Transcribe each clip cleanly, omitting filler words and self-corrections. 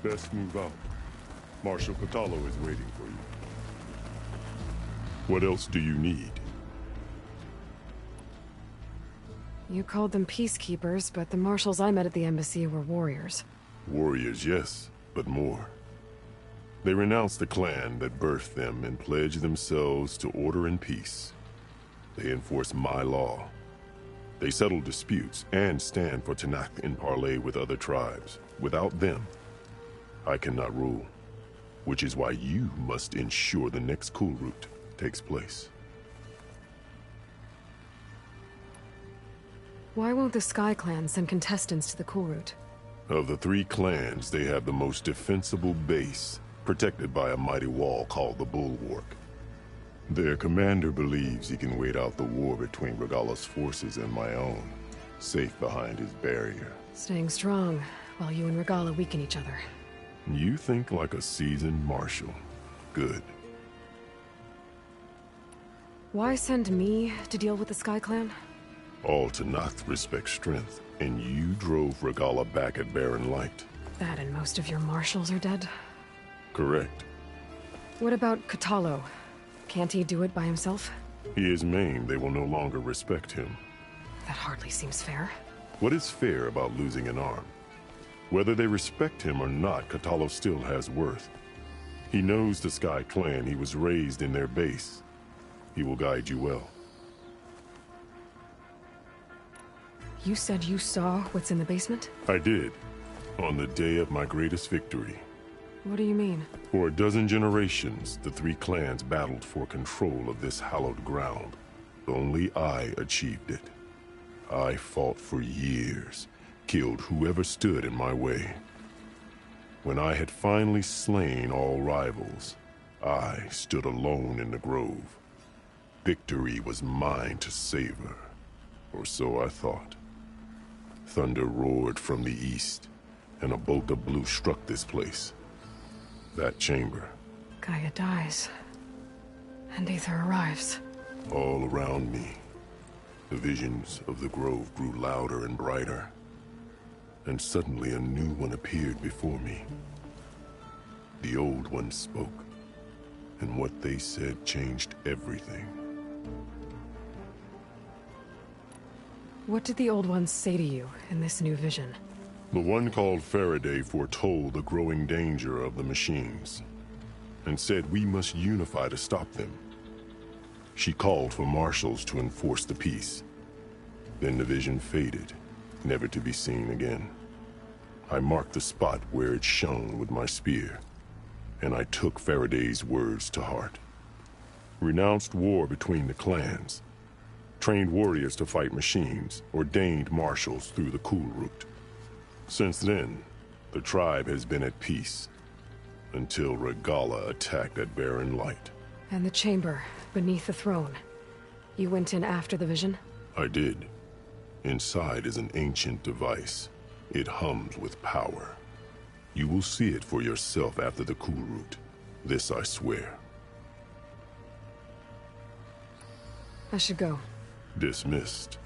Best move out. Marshal Catalo is waiting for you. What else do you need? You called them peacekeepers, but the marshals I met at the embassy were warriors. Warriors, yes, but more. They renounced the clan that birthed them and pledged themselves to order and peace. They enforce my law. They settle disputes and stand for Tanakh in parley with other tribes. Without them, I cannot rule, which is why you must ensure the next cool route takes place. Why won't the Sky Clan send contestants to the cool route? Of the three clans, they have the most defensible base, protected by a mighty wall called the Bulwark. Their commander believes he can wait out the war between Regala's forces and my own, safe behind his barrier. Staying strong, while you and Regala weaken each other. You think like a seasoned marshal. Good. Why send me to deal with the Sky Clan? All Tanakh respect strength, and you drove Regala back at Barren Light. That and most of your marshals are dead? Correct. What about Catalo? Can't he do it by himself? He is maimed. They will no longer respect him. That hardly seems fair. What is fair about losing an arm? Whether they respect him or not, Catalo still has worth. He knows the Sky Clan. He was raised in their base. He will guide you well. You said you saw what's in the basement? I did, on the day of my greatest victory. What do you mean? For a dozen generations, the three clans battled for control of this hallowed ground. Only I achieved it. I fought for years, killed whoever stood in my way. When I had finally slain all rivals, I stood alone in the grove. Victory was mine to savor, or so I thought. Thunder roared from the east, and a bolt of blue struck this place. That chamber. Gaia dies, and Aether arrives. All around me, the visions of the grove grew louder and brighter. And suddenly a new one appeared before me. The old one spoke, and what they said changed everything. What did the old ones say to you in this new vision? The one called Faraday foretold the growing danger of the machines, and said we must unify to stop them. She called for marshals to enforce the peace. Then the vision faded, never to be seen again. I marked the spot where it shone with my spear, and I took Faraday's words to heart. Renounced war between the clans, trained warriors to fight machines, ordained marshals through the cool route. Since then, the tribe has been at peace, until Regala attacked at Barren Light. And the chamber, beneath the throne. You went in after the vision? I did. Inside is an ancient device. It hums with power. You will see it for yourself after the cool route. This I swear. I should go. Dismissed.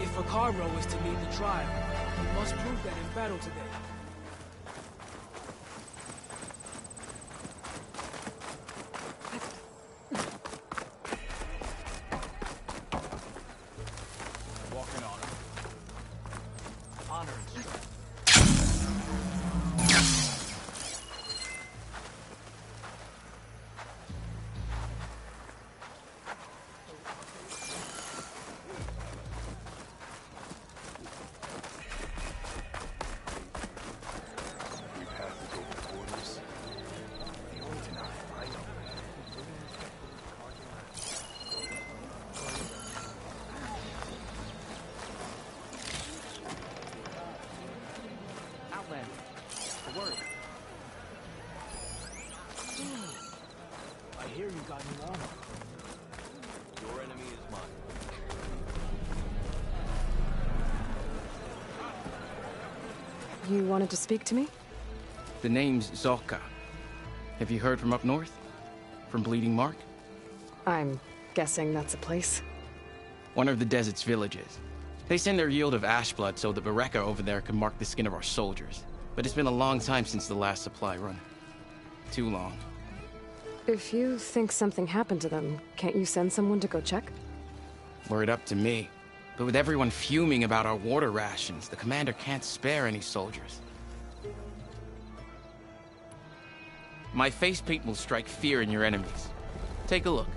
for Carbro is to lead the tribe. He must prove that in battle today. Walking on him. Honor and strength. I hear you got new armor. Your enemy is mine. You wanted to speak to me? The name's Zolka. Have you heard from up north? From Bleeding Mark? I'm guessing that's a place. One of the desert's villages. They send their yield of ash blood so the Bereka over there can mark the skin of our soldiers. But it's been a long time since the last supply run. Too long. If you think something happened to them, can't you send someone to go check? Were it up to me. But with everyone fuming about our water rations, the commander can't spare any soldiers. My face paint will strike fear in your enemies. Take a look.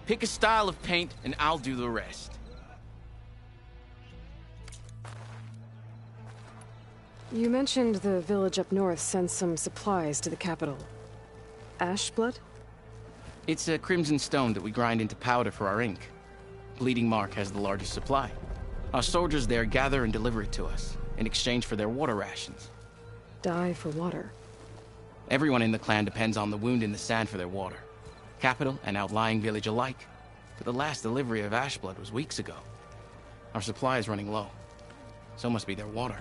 Pick a style of paint, and I'll do the rest. You mentioned the village up north sends some supplies to the capital. Ash blood? It's a crimson stone that we grind into powder for our ink. Bleeding Mark has the largest supply. Our soldiers there gather and deliver it to us, in exchange for their water rations. Die for water. Everyone in the clan depends on the wound in the sand for their water. Capital and outlying village alike. But the last delivery of ash blood was weeks ago. Our supply is running low. So must be their water.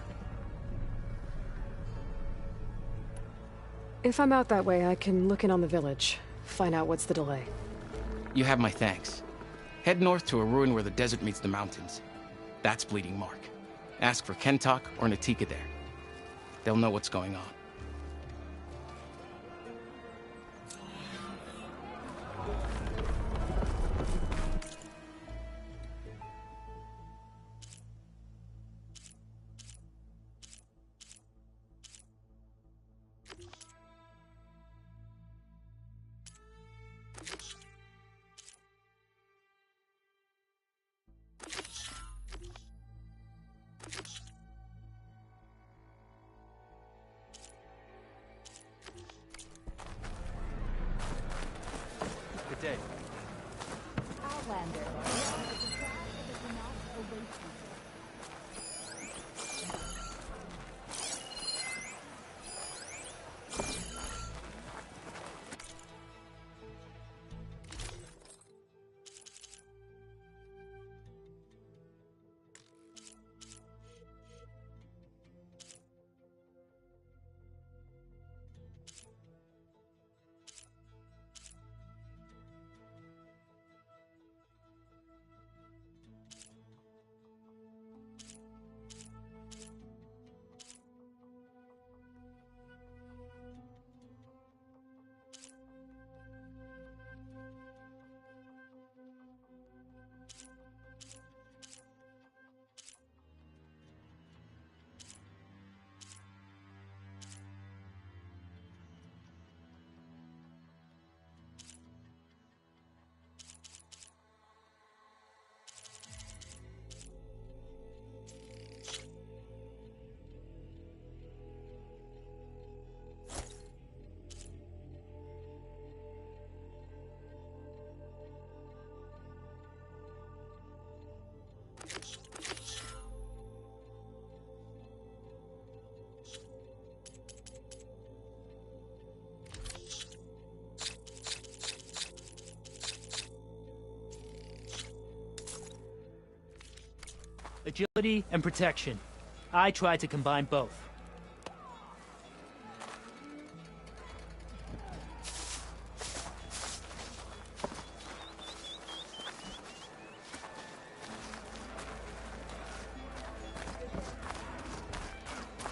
If I'm out that way, I can look in on the village. Find out what's the delay. You have my thanks. Head north to a ruin where the desert meets the mountains. That's Bleeding Mark. Ask for Kentok or Natika there. They'll know what's going on. Good day. Outlander. It is not awaiting. Agility and protection. I tried to combine both.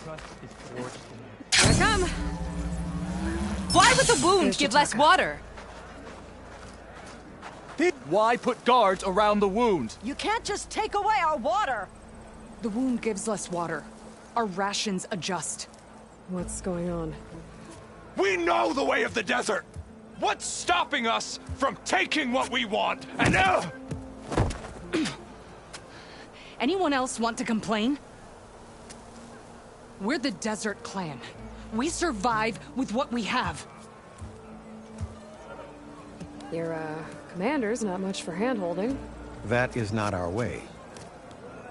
Trust is forged in Here I come! Why would the wound There's give less Chitaka. water? Why put guards around the wound? You can't just take away our water! The wound gives less water. Our rations adjust. What's going on? We know the way of the desert! What's stopping us from taking what we want? And Anyone else want to complain? We're the Desert Clan. We survive with what we have. Your, commander's not much for hand-holding. That is not our way.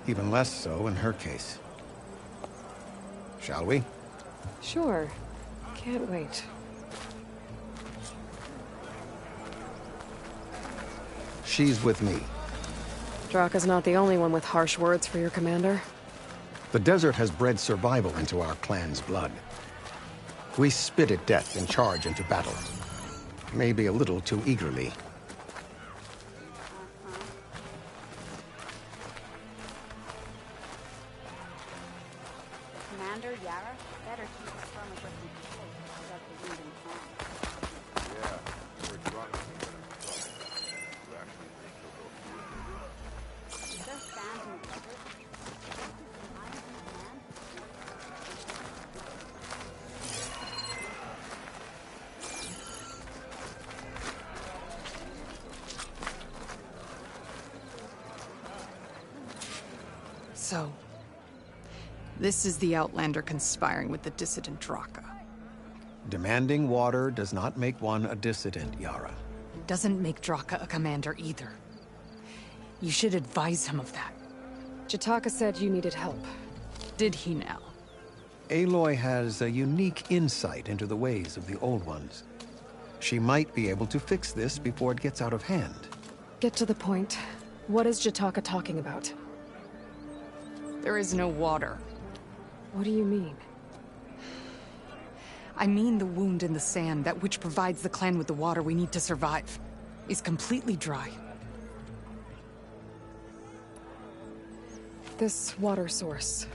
Even less so in her case. Shall we? Sure. Can't wait. She's with me. Draka's not the only one with harsh words for your commander. The desert has bred survival into our clan's blood. We spit at death and charge into battle. Maybe a little too eagerly. Commander Yara, better keep us from a broken control without the wind and sand. Is there sand in the desert? I'm in command. So, this is the Outlander conspiring with the dissident Draka. Demanding water does not make one a dissident, Yara. Doesn't make Draka a commander either. You should advise him of that. Chitaka said you needed help. Did he now? Aloy has a unique insight into the ways of the Old Ones. She might be able to fix this before it gets out of hand. Get to the point. What is Chitaka talking about? There is no water. What do you mean? I mean the wound in the sand, that which provides the clan with the water we need to survive, is completely dry. This water source.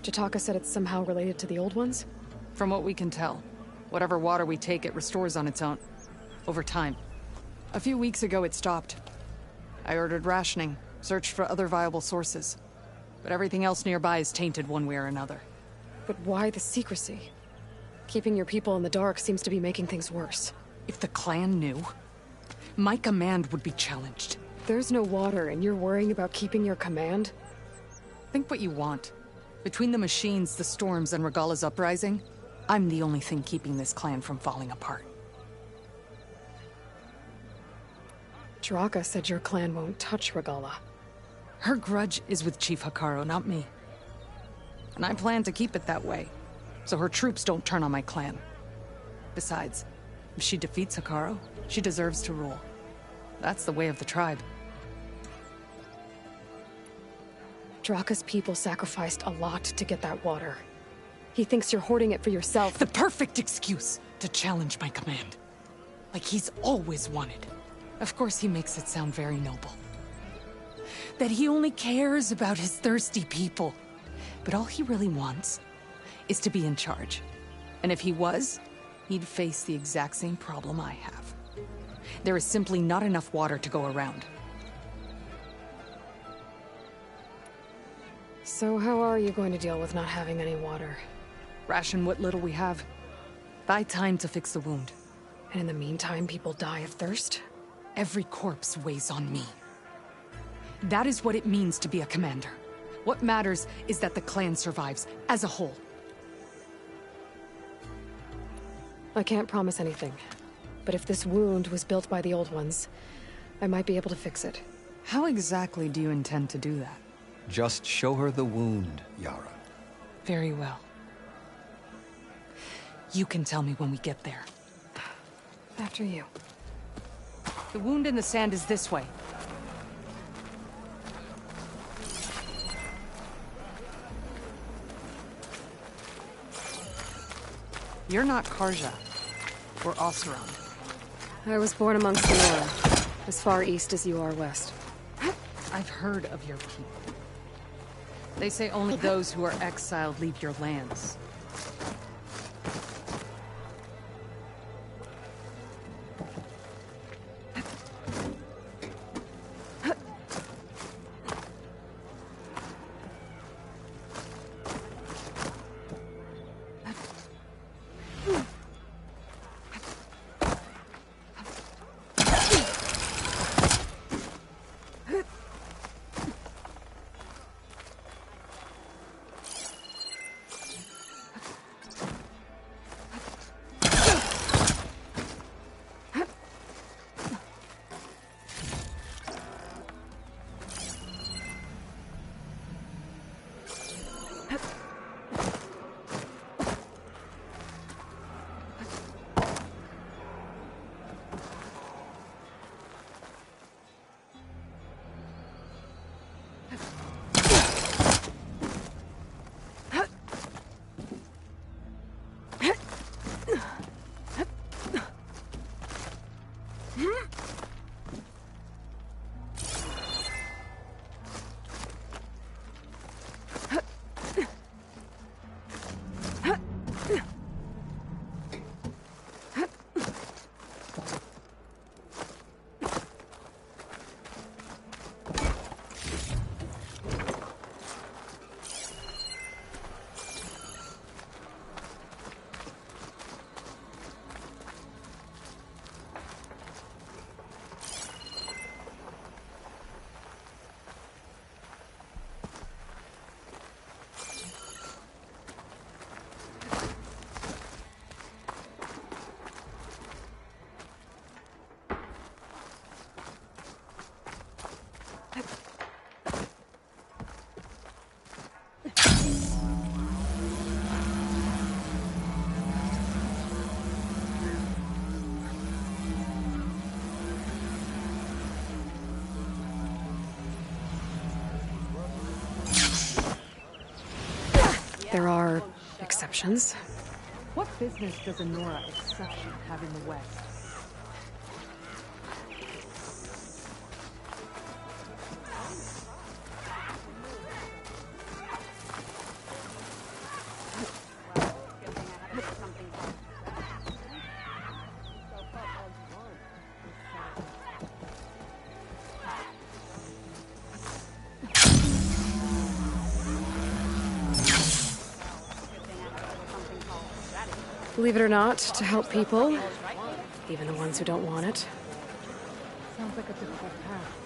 Chitaka said it's somehow related to the Old Ones? From what we can tell, whatever water we take, it restores on its own. Over time. A few weeks ago, it stopped. I ordered rationing, searched for other viable sources. But everything else nearby is tainted one way or another. But why the secrecy? Keeping your people in the dark seems to be making things worse. If the clan knew, my command would be challenged. There's no water and you're worrying about keeping your command? Think what you want. Between the machines, the storms, and Regala's uprising, I'm the only thing keeping this clan from falling apart. Draka said your clan won't touch Regala. Her grudge is with Chief Hikaru, not me. And I plan to keep it that way, so her troops don't turn on my clan. Besides, if she defeats Hikaru, she deserves to rule. That's the way of the tribe. Draka's people sacrificed a lot to get that water. He thinks you're hoarding it for yourself. The perfect excuse to challenge my command. Like he's always wanted. Of course he makes it sound very noble. That he only cares about his thirsty people. But all he really wants is to be in charge. And if he was, he'd face the exact same problem I have. There is simply not enough water to go around. So how are you going to deal with not having any water? Ration what little we have. Buy time to fix the wound. And in the meantime, people die of thirst? Every corpse weighs on me. That is what it means to be a commander. What matters is that the clan survives, as a whole. I can't promise anything. But if this wound was built by the Old Ones, I might be able to fix it. How exactly do you intend to do that? Just show her the wound, Yara. Very well. You can tell me when we get there. After you. The wound in the sand is this way. You're not Karja. Or Oseram. I was born amongst the Nora, as far east as you are west. I've heard of your people. They say only those who are exiled leave your lands. There are exceptions. What business does a Nora exception have in the West? Believe it or not, to help people, even the ones who don't want it. Sounds like a difficult path.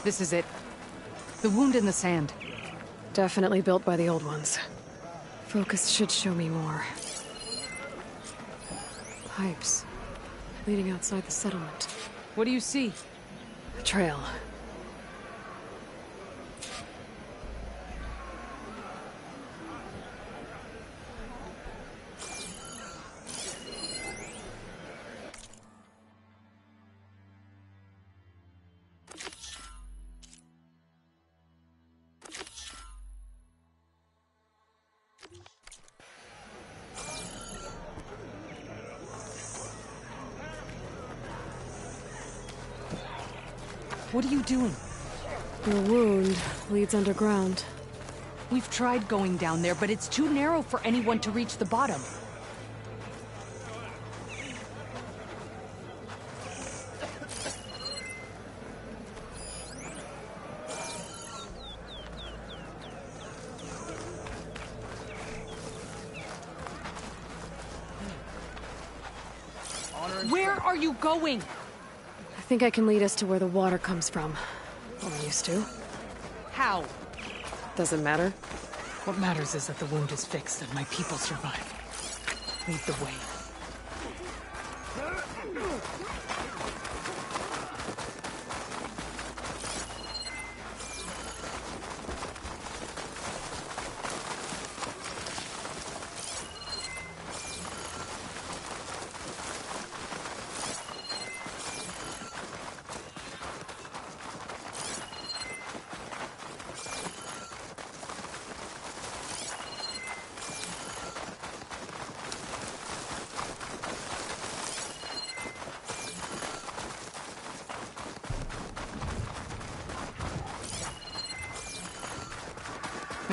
This is it. The wound in the sand. Definitely built by the old ones. Focus should show me more. Pipes leading outside the settlement. What do you see? A trail. What are you doing? Your wound leads underground. We've tried going down there, but it's too narrow for anyone to reach the bottom. Where are you going? I think I can lead us to where the water comes from. Or used to. How? Doesn't matter. What matters is that the wound is fixed and my people survive. Lead the way.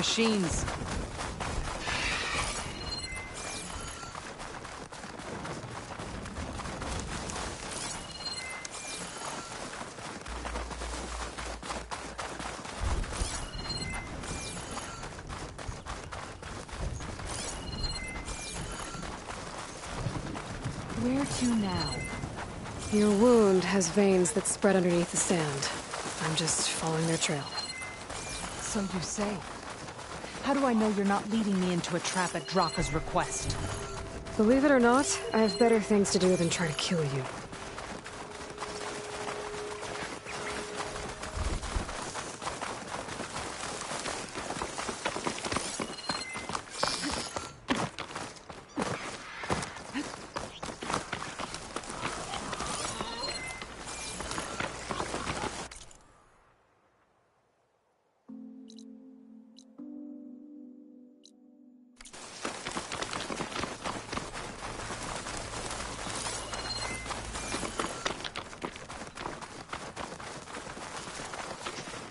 Machines. Where to now? Your wound has veins that spread underneath the sand. I'm just following their trail. So you say. How do I know you're not leading me into a trap at Draka's request? Believe it or not, I have better things to do than try to kill you.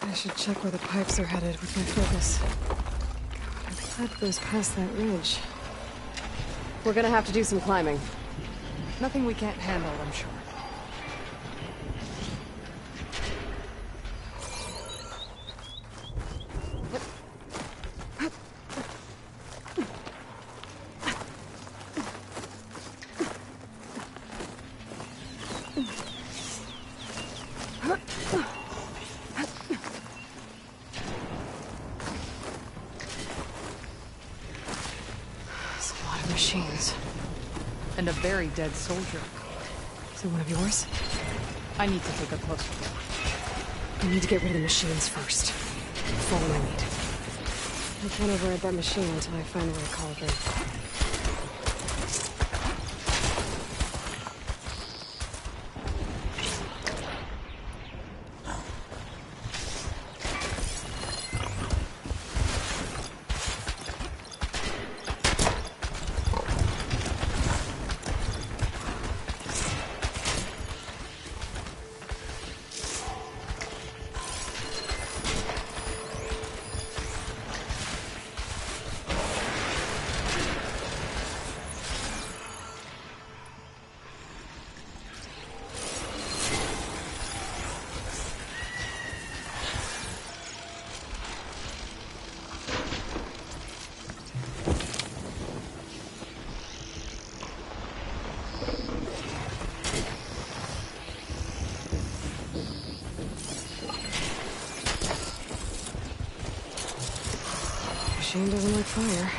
I should check where the pipes are headed with my focus. God, our pipe goes past that ridge. We're gonna have to do some climbing. Nothing we can't handle, I'm sure. Machines. And a very dead soldier. Is it one of yours? I need to take a closer look. I need to get rid of the machines first. Follow my lead. I can't override that machine until I find where a cauldron. Machine doesn't like fire.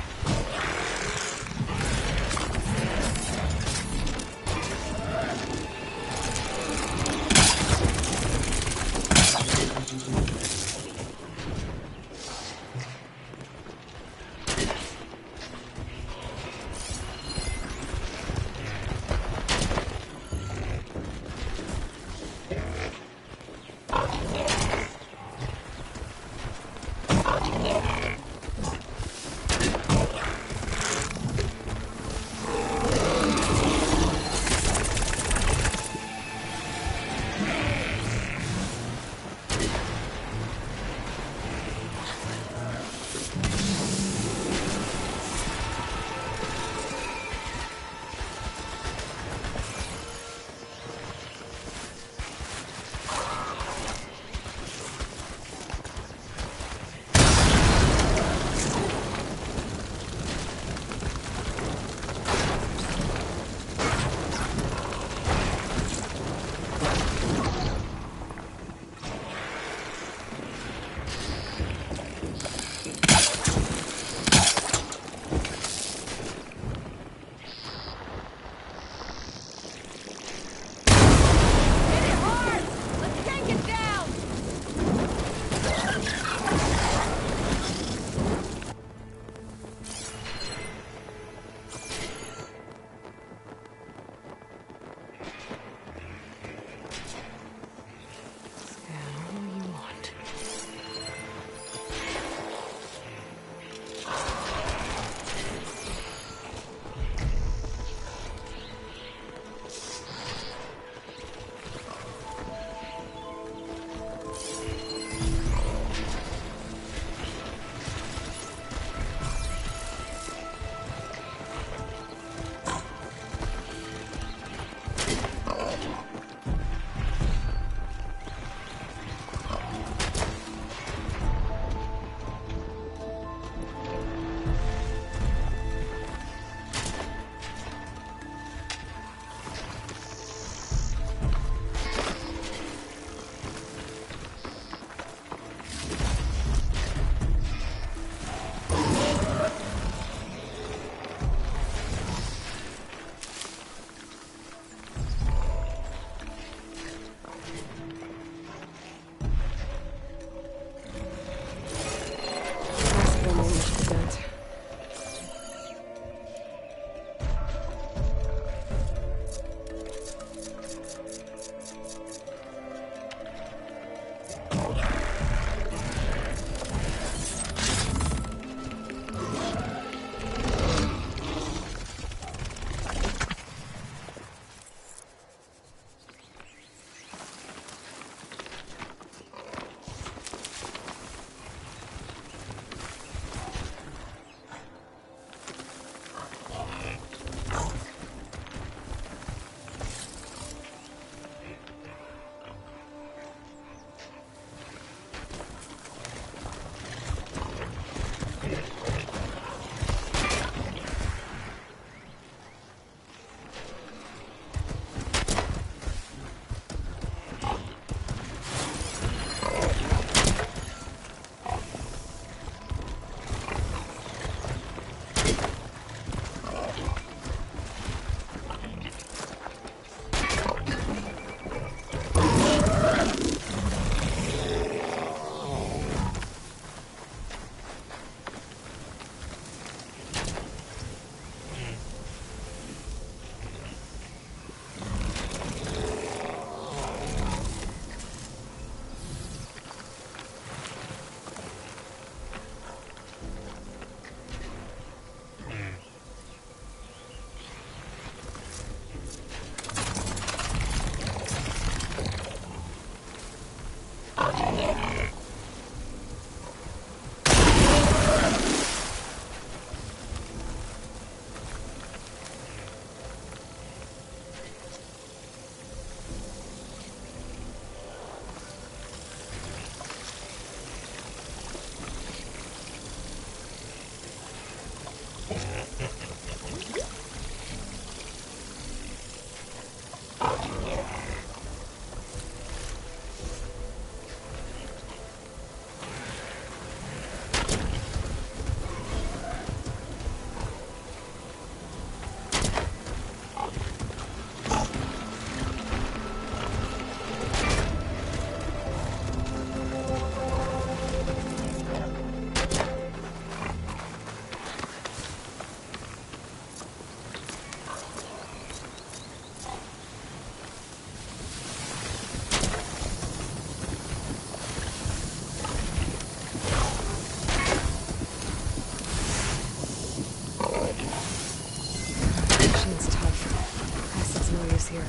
Machine's tough. Acid's no use here.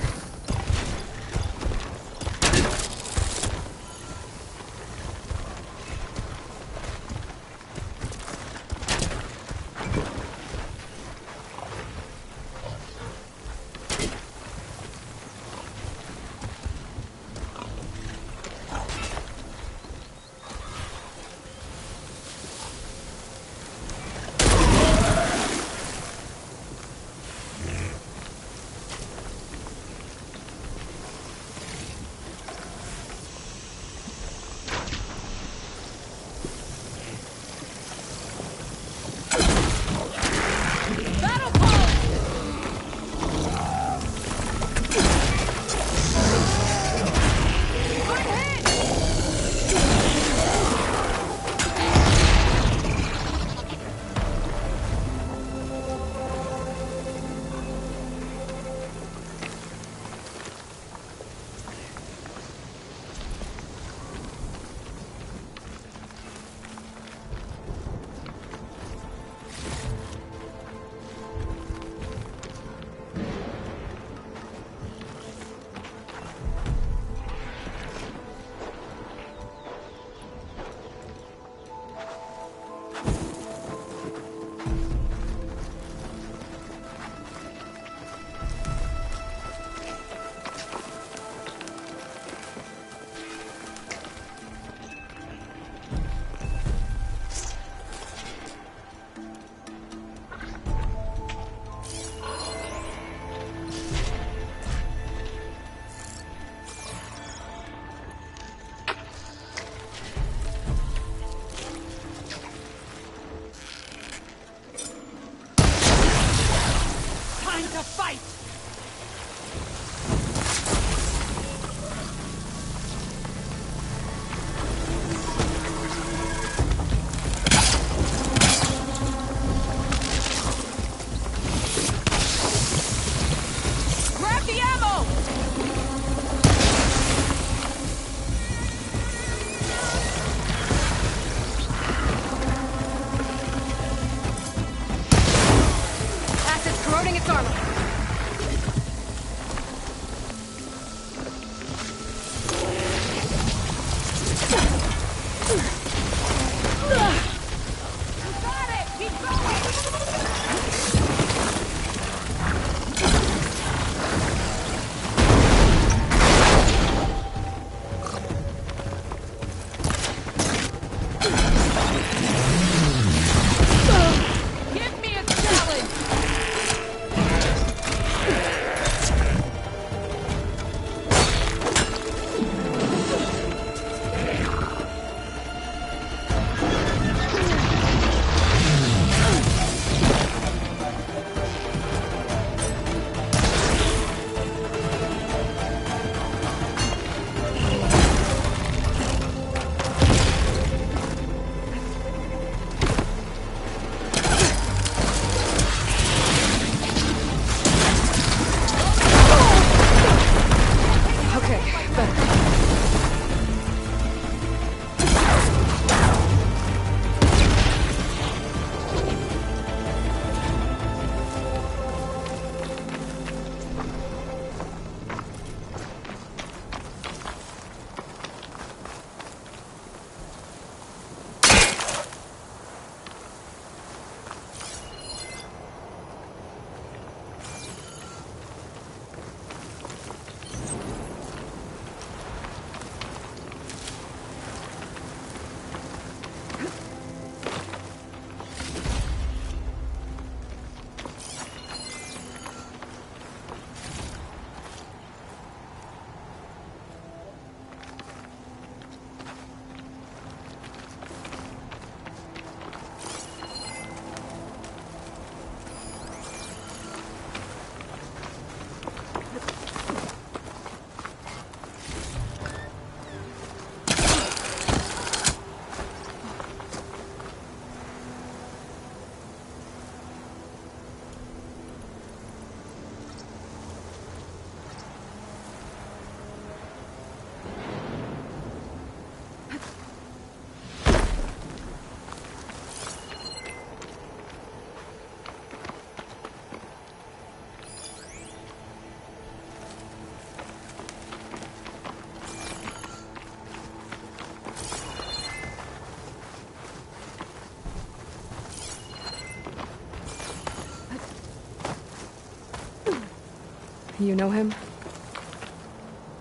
You know him?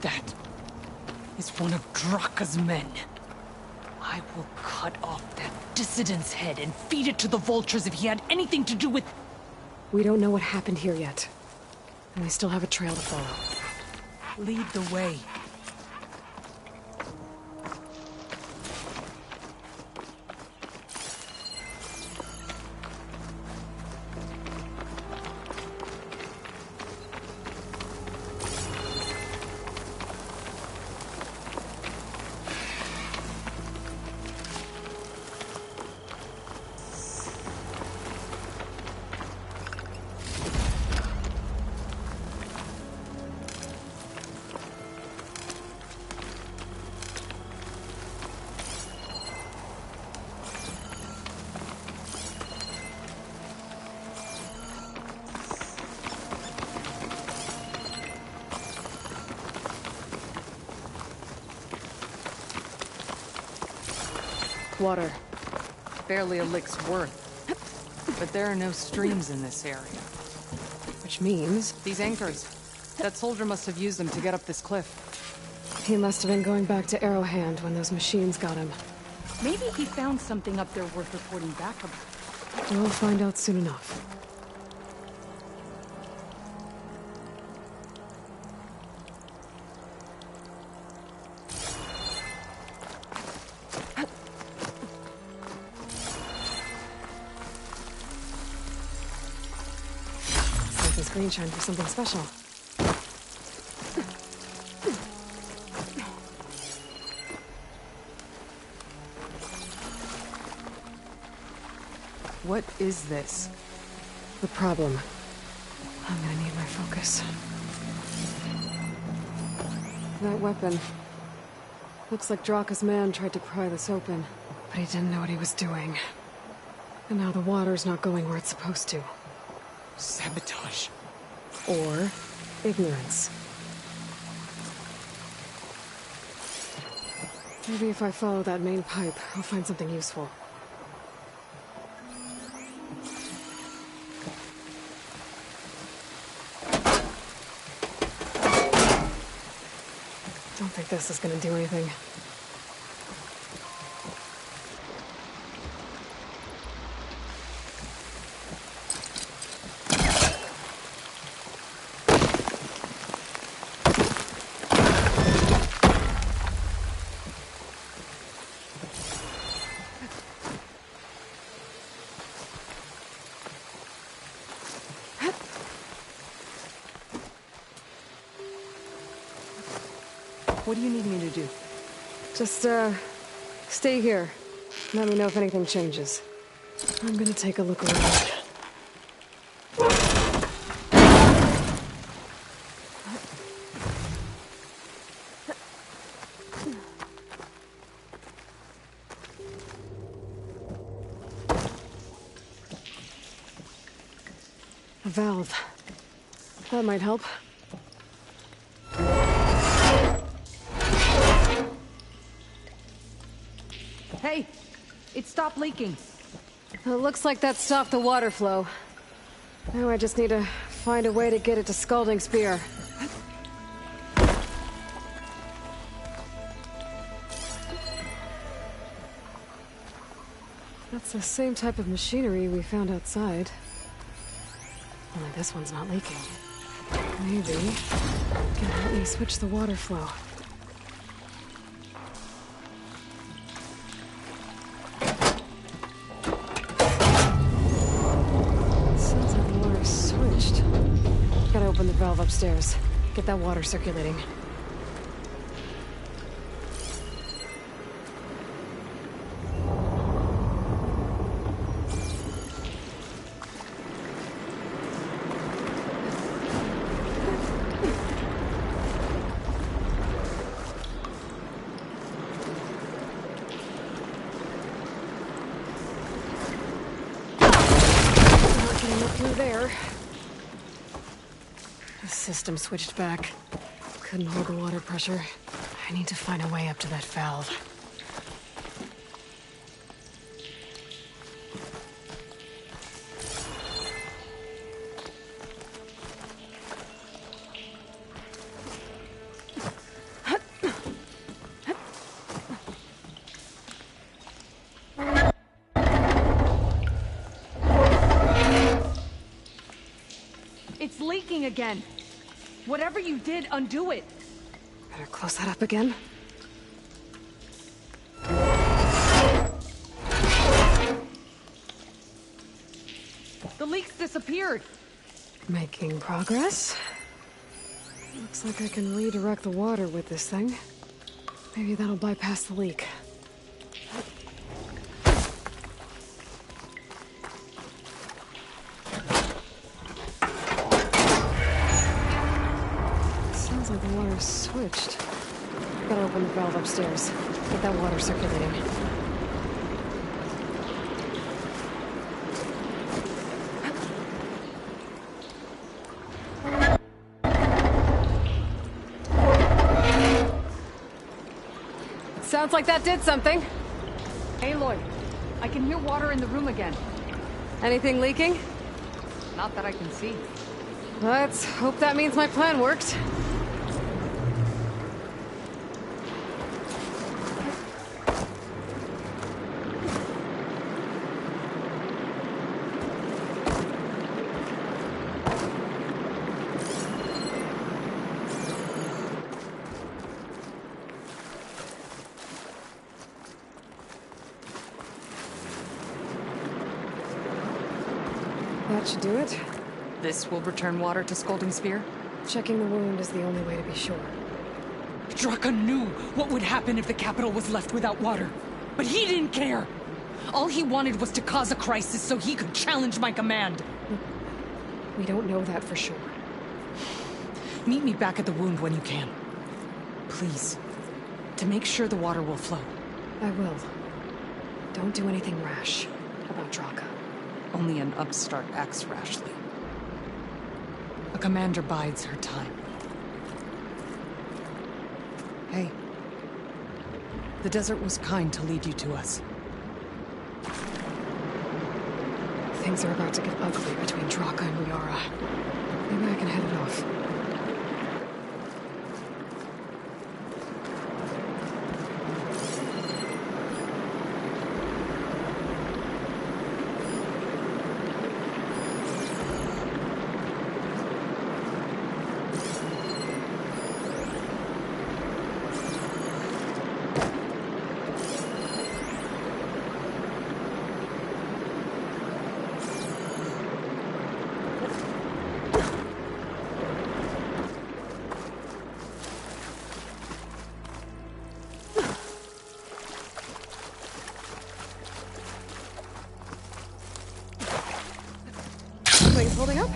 That is one of Draka's men. I will cut off that dissident's head and feed it to the vultures if he had anything to do with... We don't know what happened here yet. And we still have a trail to follow. Lead the way. Water. Barely a lick's worth. But there are no streams in this area. Which means... These anchors. That soldier must have used them to get up this cliff. he must have been going back to Arrowhand when those machines got him. Maybe he found something up there worth reporting back about. We'll find out soon enough. Green shine for something special. What is this? The problem. I'm gonna need my focus. That weapon. Looks like Draka's man tried to pry this open, but he didn't know what he was doing. And now the water's not going where it's supposed to. Sabotage. Or ignorance. Maybe if I follow that main pipe, I'll find something useful. Don't think this is gonna do anything. What do you need me to do? Just, stay here. Let me know if anything changes. I'm gonna take a look around. A valve. That might help. Hey, it stopped leaking. It looks like that stopped the water flow. Now I just need to find a way to get it to Scalding Spear. That's the same type of machinery we found outside. Only this one's not leaking. Maybe it can help me switch the water flow. Sounds like the water's switched. Gotta open the valve upstairs. Get that water circulating. Through there. The system switched back. Couldn't hold the water pressure. I need to find a way up to that valve. leaking again. Whatever you did, undo it. Better close that up again. The leaks disappeared. Making progress. Looks like I can redirect the water with this thing. Maybe that'll bypass the leak. Sounds like the water's switched. Gotta open the valve upstairs. Get that water circulating. Sounds like that did something. Aloy, I can hear water in the room again. Anything leaking? Not that I can see. Let's hope that means my plan worked. That should do it. This will return water to Scolding Spear? Checking the wound is the only way to be sure. Draka knew what would happen if the capital was left without water. But he didn't care! All he wanted was to cause a crisis so he could challenge my command. We don't know that for sure. Meet me back at the wound when you can. Please. To make sure the water will flow. I will. Don't do anything rash about Draka. Only an upstart acts rashly. A commander bides her time. Hey. The desert was kind to lead you to us. Things are about to get ugly between Draka and Yara. Maybe I can head it off. Things holding up?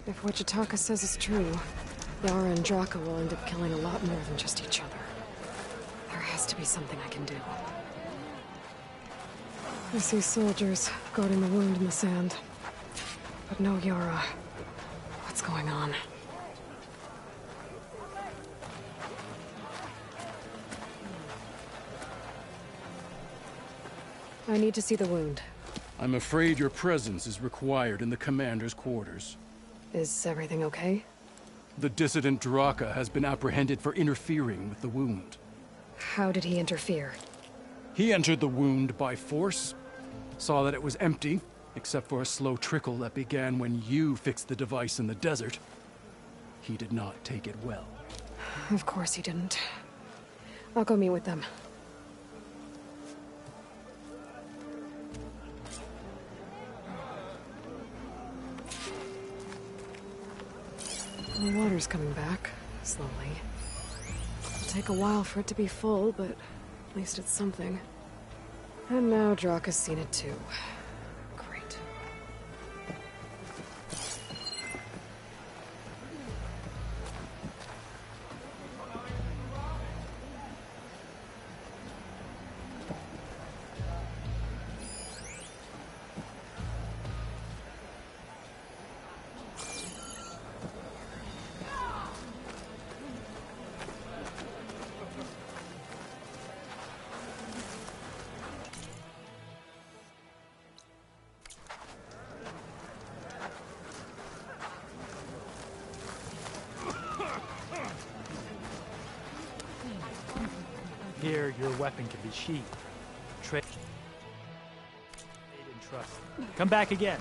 If what Jataka says is true, Yara and Draka will end up killing a lot more than just each other. There has to be something I can do. I see soldiers guarding the wound in the sand. But no Yara. What's going on? I need to see the wound. I'm afraid your presence is required in the commander's quarters. Is everything okay? The dissident Draka has been apprehended for interfering with the wound. How did he interfere? He entered the wound by force Saw that it was empty, except for a slow trickle that began when you fixed the device in the desert. He did not take it well. Of course he didn't. I'll go meet with them. The water's coming back, slowly. It'll take a while for it to be full, but at least it's something. And now Drock has seen it too. Great. Here, your weapon can be sheathed. Trade and trust. Come back again.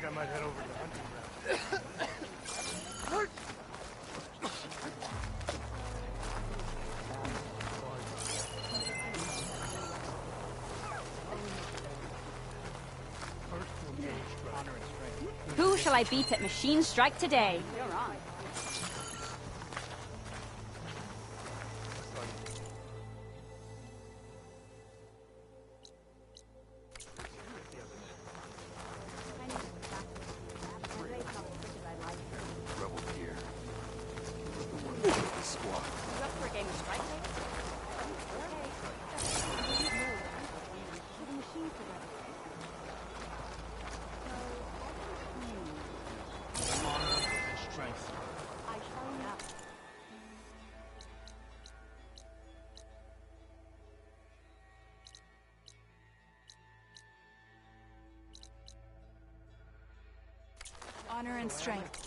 I might head over to the hunting ground. Who shall I beat at Machine Strike today? You're on. Honor and strength.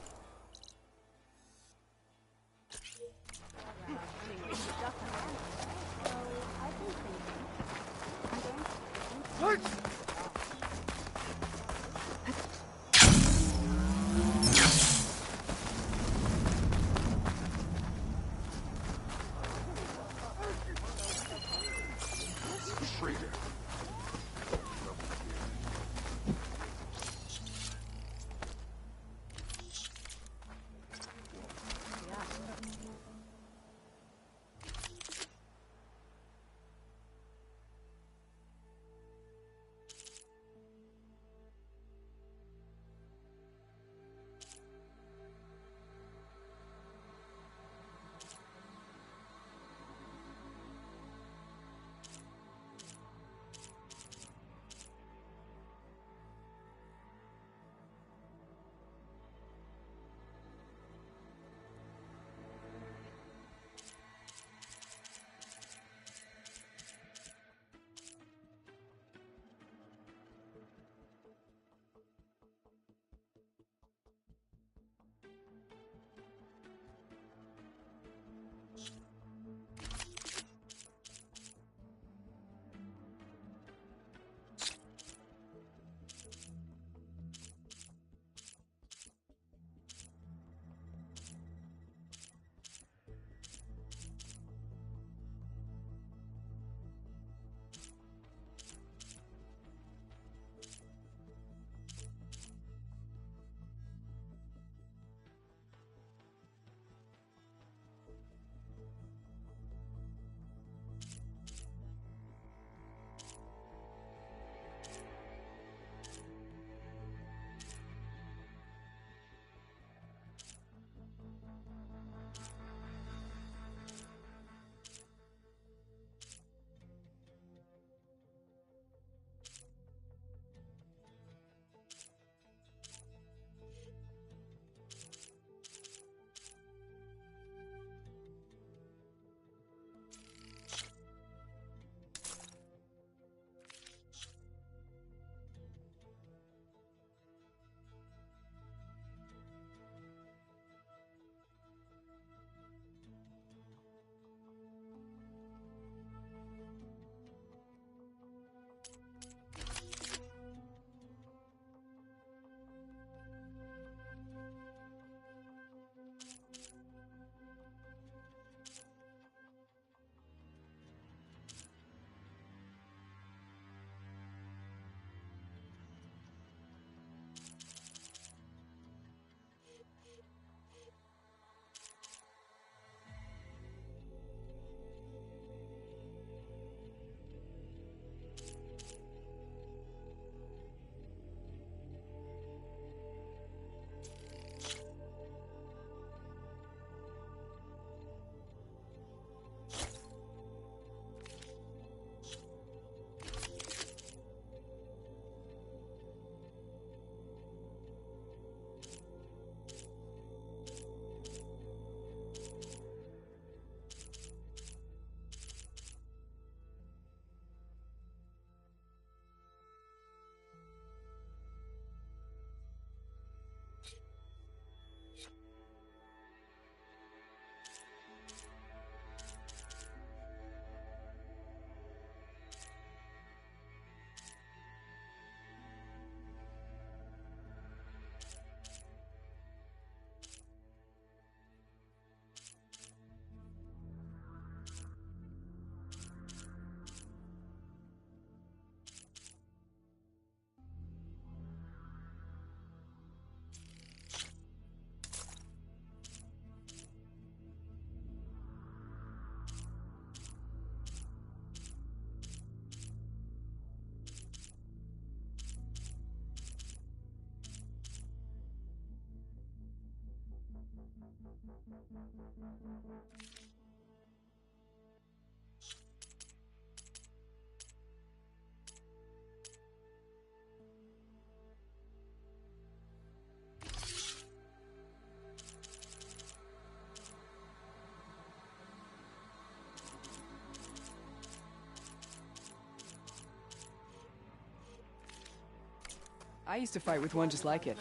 I used to fight with one just like it.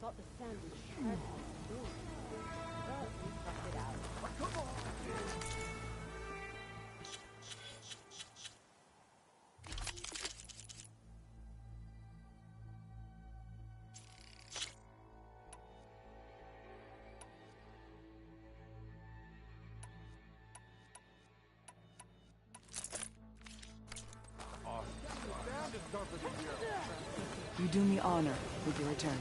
Thought the sand was shredded. But we toughed it out. Come on! You do me honor with your return.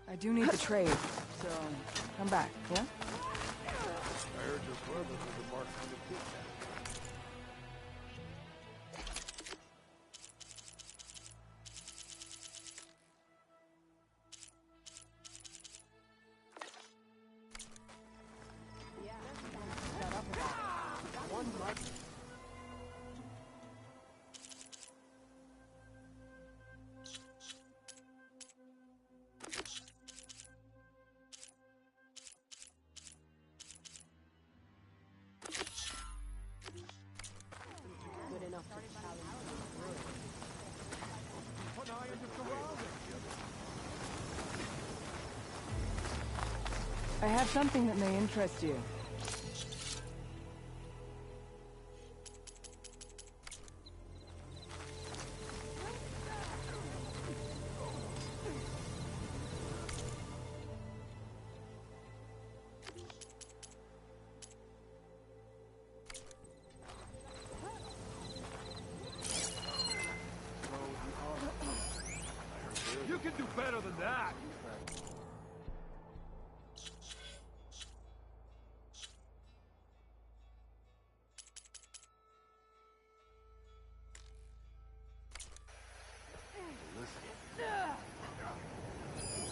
I do need the trade, so come back, yeah? I heard your brother was a marksman of kidnapping. Good enough to challenge Put an eye on your surroundings. I have something that may interest you. You can do better than that!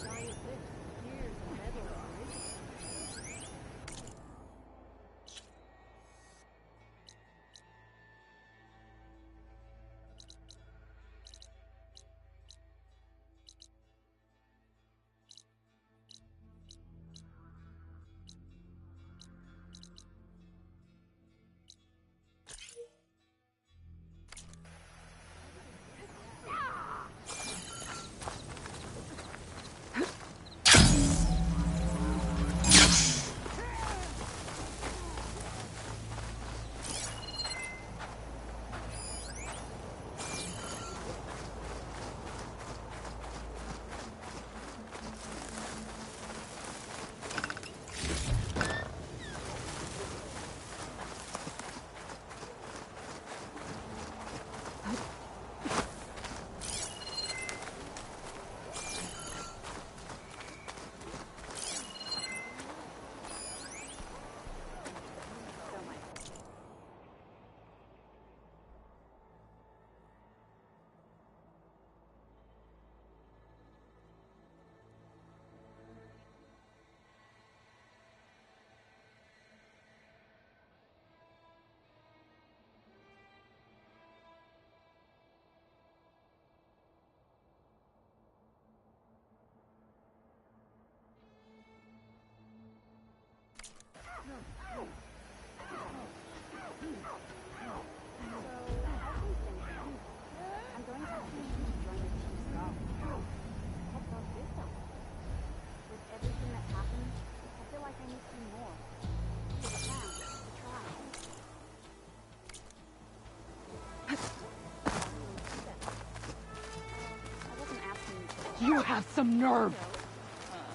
giant lift, gears, and metal arrangements. You have some nerve!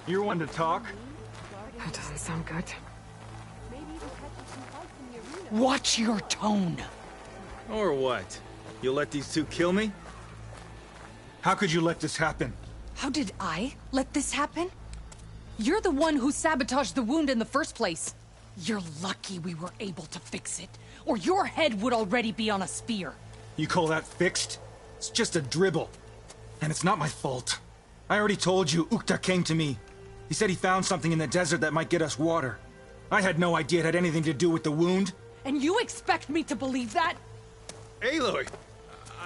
You're one to talk? That doesn't sound good. Watch your tone! Or what? You'll let these two kill me? How could you let this happen? How did I let this happen? You're the one who sabotaged the wound in the first place. You're lucky we were able to fix it, or your head would already be on a spear. You call that fixed? It's just a dribble. And it's not my fault. I already told you, Ukta came to me. He said he found something in the desert that might get us water. I had no idea it had anything to do with the wound. And you expect me to believe that? Aloy,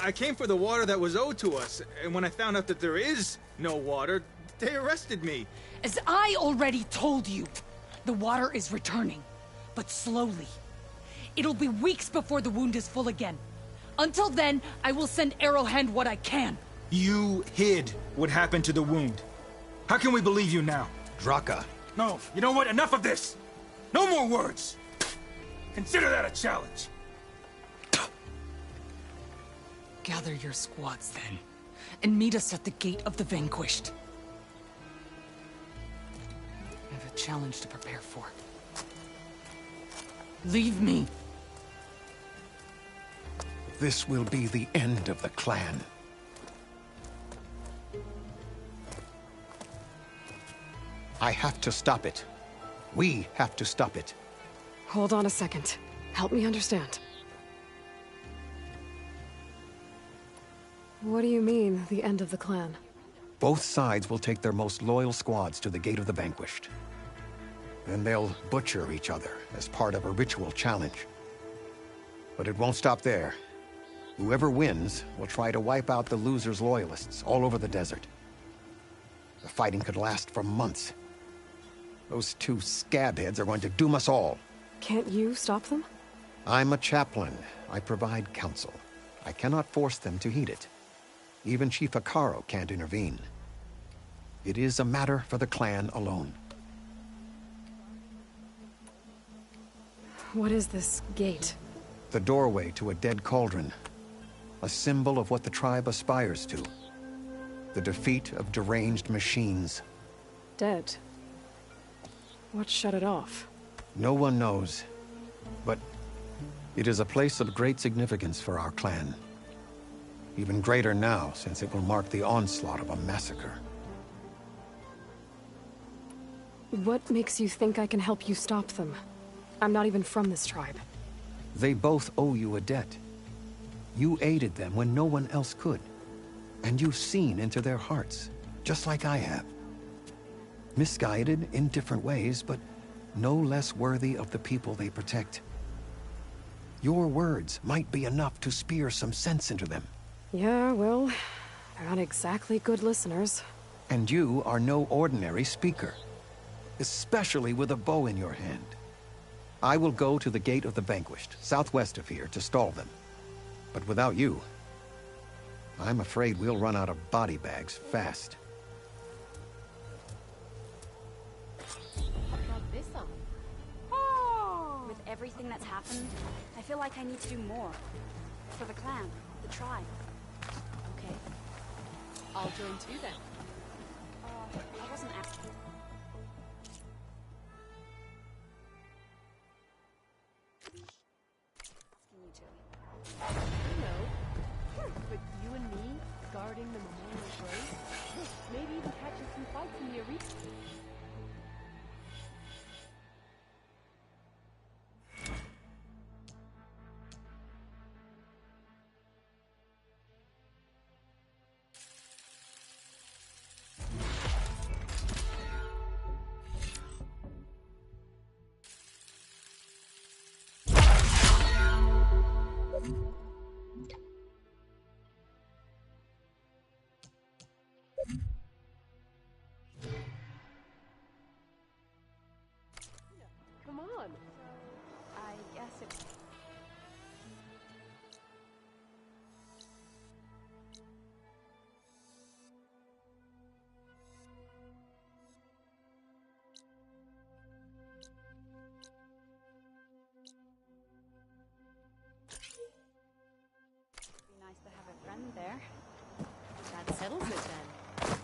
I came for the water that was owed to us, and when I found out that there is no water, they arrested me. As I already told you, the water is returning, but slowly. It'll be weeks before the wound is full again. Until then, I will send Arrowhand what I can. You hid what happened to the wound. How can we believe you now? Draka. No, you know what? Enough of this! No more words! Consider that a challenge. Gather your squads then, and meet us at the Gate of the Vanquished. I have a challenge to prepare for. Leave me. This will be the end of the clan. I have to stop it. We have to stop it. Hold on a second. Help me understand. What do you mean, the end of the clan? Both sides will take their most loyal squads to the Gate of the Vanquished. Then they'll butcher each other as part of a ritual challenge. But it won't stop there. Whoever wins will try to wipe out the loser's loyalists all over the desert. The fighting could last for months. Those two scabheads are going to doom us all. Can't you stop them? I'm a chaplain. I provide counsel. I cannot force them to heed it. Even Chief Akaro can't intervene. It is a matter for the clan alone. What is this gate? The doorway to a dead cauldron. A symbol of what the tribe aspires to. The defeat of deranged machines. Dead. What shut it off? No one knows. But it is a place of great significance for our clan. Even greater now, since it will mark the onslaught of a massacre. What makes you think I can help you stop them? I'm not even from this tribe. They both owe you a debt. You aided them when no one else could. And you've seen into their hearts, just like I have. Misguided in different ways, but no less worthy of the people they protect. Your words might be enough to spear some sense into them. Yeah, well, they're not exactly good listeners. And you are no ordinary speaker. Especially with a bow in your hand. I will go to the Gate of the Vanquished, southwest of here, to stall them. But without you, I'm afraid we'll run out of body bags fast. With everything that's happened, I feel like I need to do more. For the clan, the tribe. Okay. I'll join too then. I wasn't asking. You two. No. But you and me, guarding the memorial grave, maybe even catching some fights in the arena. Come on. I guess it's... Be nice to have a friend there. That settles it then.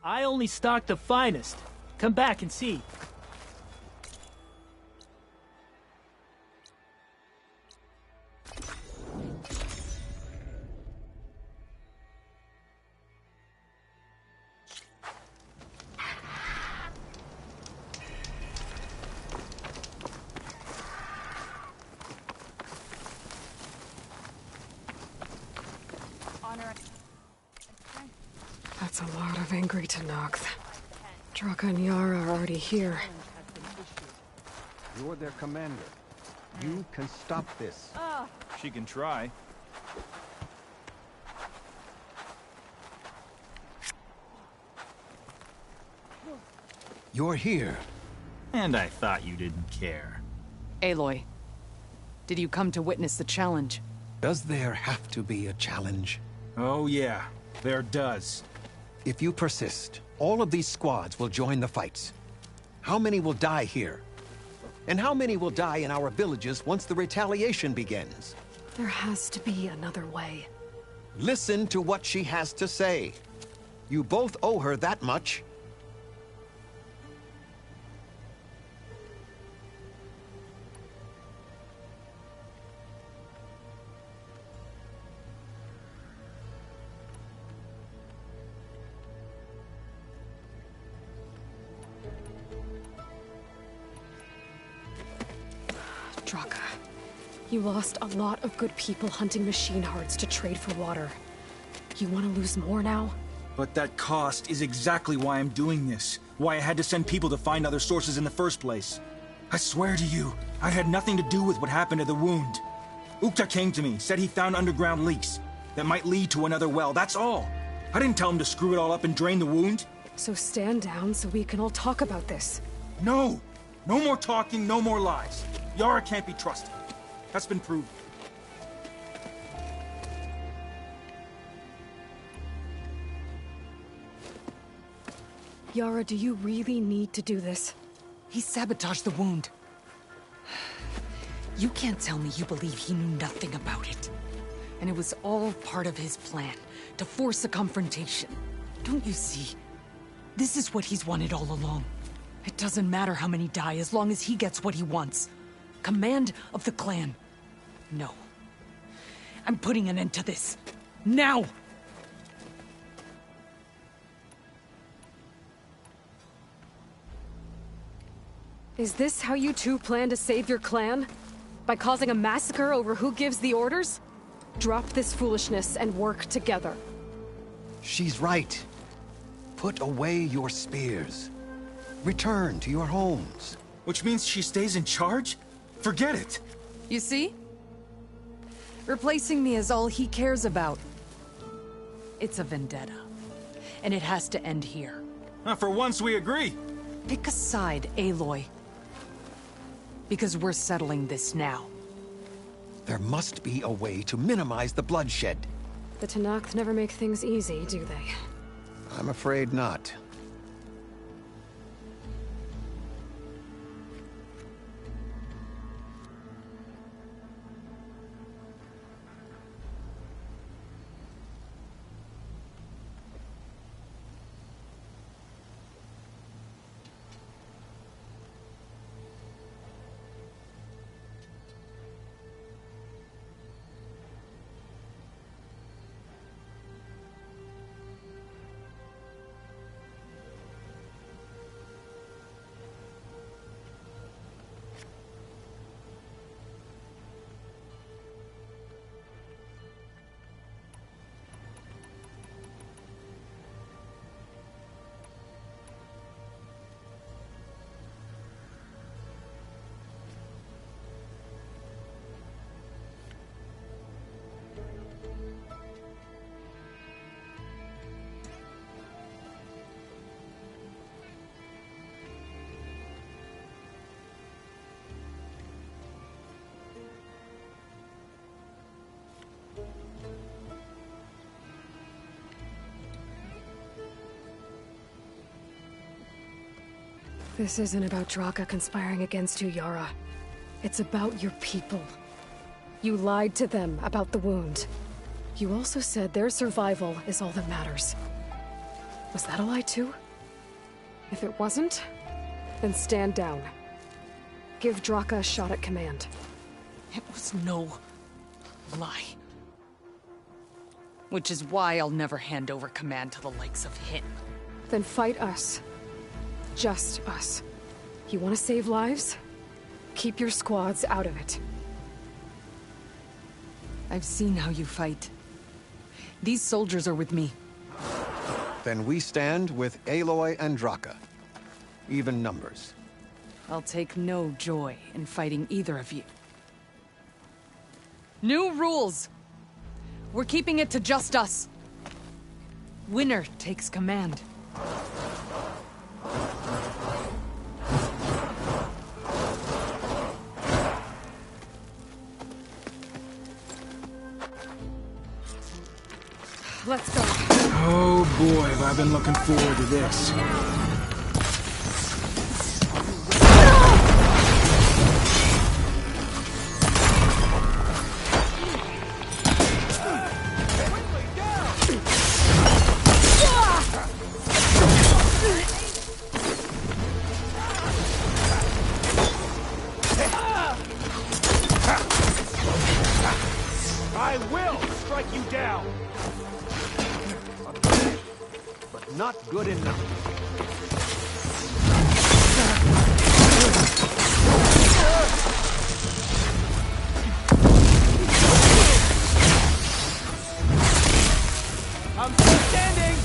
I only stock the finest. Come back and see. That's a lot of angry Tenakth. Draka and Yara are already here. You're their commander. You can stop this. She can try. You're here. And I thought you didn't care. Aloy, did you come to witness the challenge? Does there have to be a challenge? Oh yeah, there does. If you persist, all of these squads will join the fights. How many will die here? And how many will die in our villages once the retaliation begins? There has to be another way. Listen to what she has to say. You both owe her that much. Draka, you lost a lot of good people hunting machine hearts to trade for water. You want to lose more now? But that cost is exactly why I'm doing this. Why I had to send people to find other sources in the first place. I swear to you, I had nothing to do with what happened to the wound. Ukta came to me, said he found underground leaks that might lead to another well, that's all. I didn't tell him to screw it all up and drain the wound. So stand down so we can all talk about this. No! No more talking, no more lies. Yara can't be trusted. That's been proven. Yara, do you really need to do this? He sabotaged the wound. You can't tell me you believe he knew nothing about it. And it was all part of his plan, to force a confrontation. Don't you see? This is what he's wanted all along. It doesn't matter how many die as long as he gets what he wants. Command of the clan. No. I'm putting an end to this. Now! Is this how you two plan to save your clan? By causing a massacre over who gives the orders? Drop this foolishness and work together. She's right. Put away your spears. Return to your homes. Which means she stays in charge? Forget it! You see? Replacing me is all he cares about. It's a vendetta. And it has to end here. For once we agree. Pick a side, Aloy. Because we're settling this now. There must be a way to minimize the bloodshed. The Tenakth never make things easy, do they? I'm afraid not. This isn't about Draka conspiring against you, Yara. It's about your people. You lied to them about the wound. You also said their survival is all that matters. Was that a lie too? If it wasn't, then stand down. Give Draka a shot at command. It was no lie. Which is why I'll never hand over command to the likes of him. Then fight us. Just us. You want to save lives? Keep your squads out of it. I've seen how you fight. These soldiers are with me. Then we stand with Aloy and Draka. Even numbers. I'll take no joy in fighting either of you. New rules! We're keeping it to just us. Winner takes command. Let's go. Oh boy, have I been looking forward to this. I will strike you down! But not good enough. I'm still standing!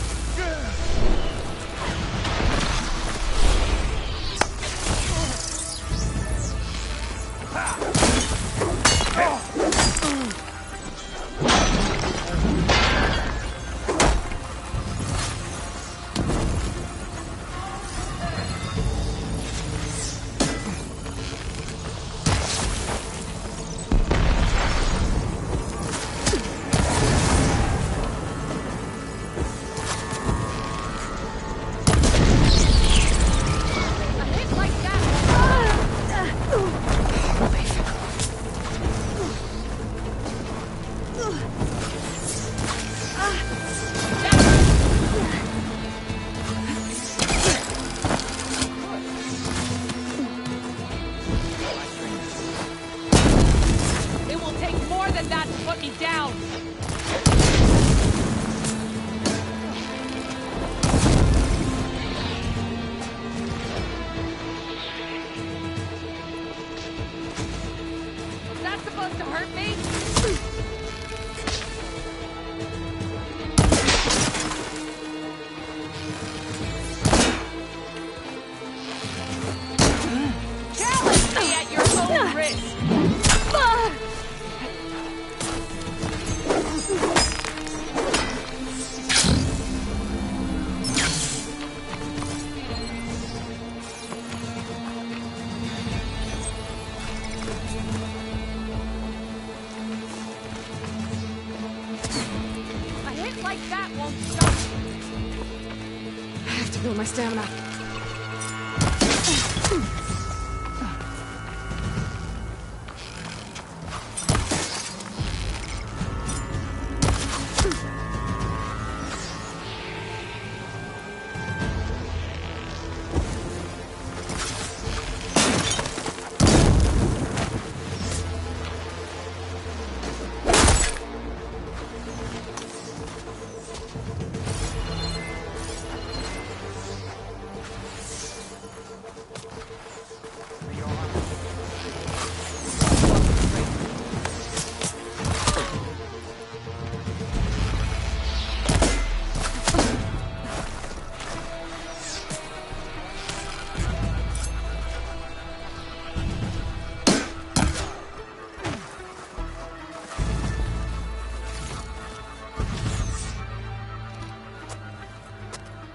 Build my stamina.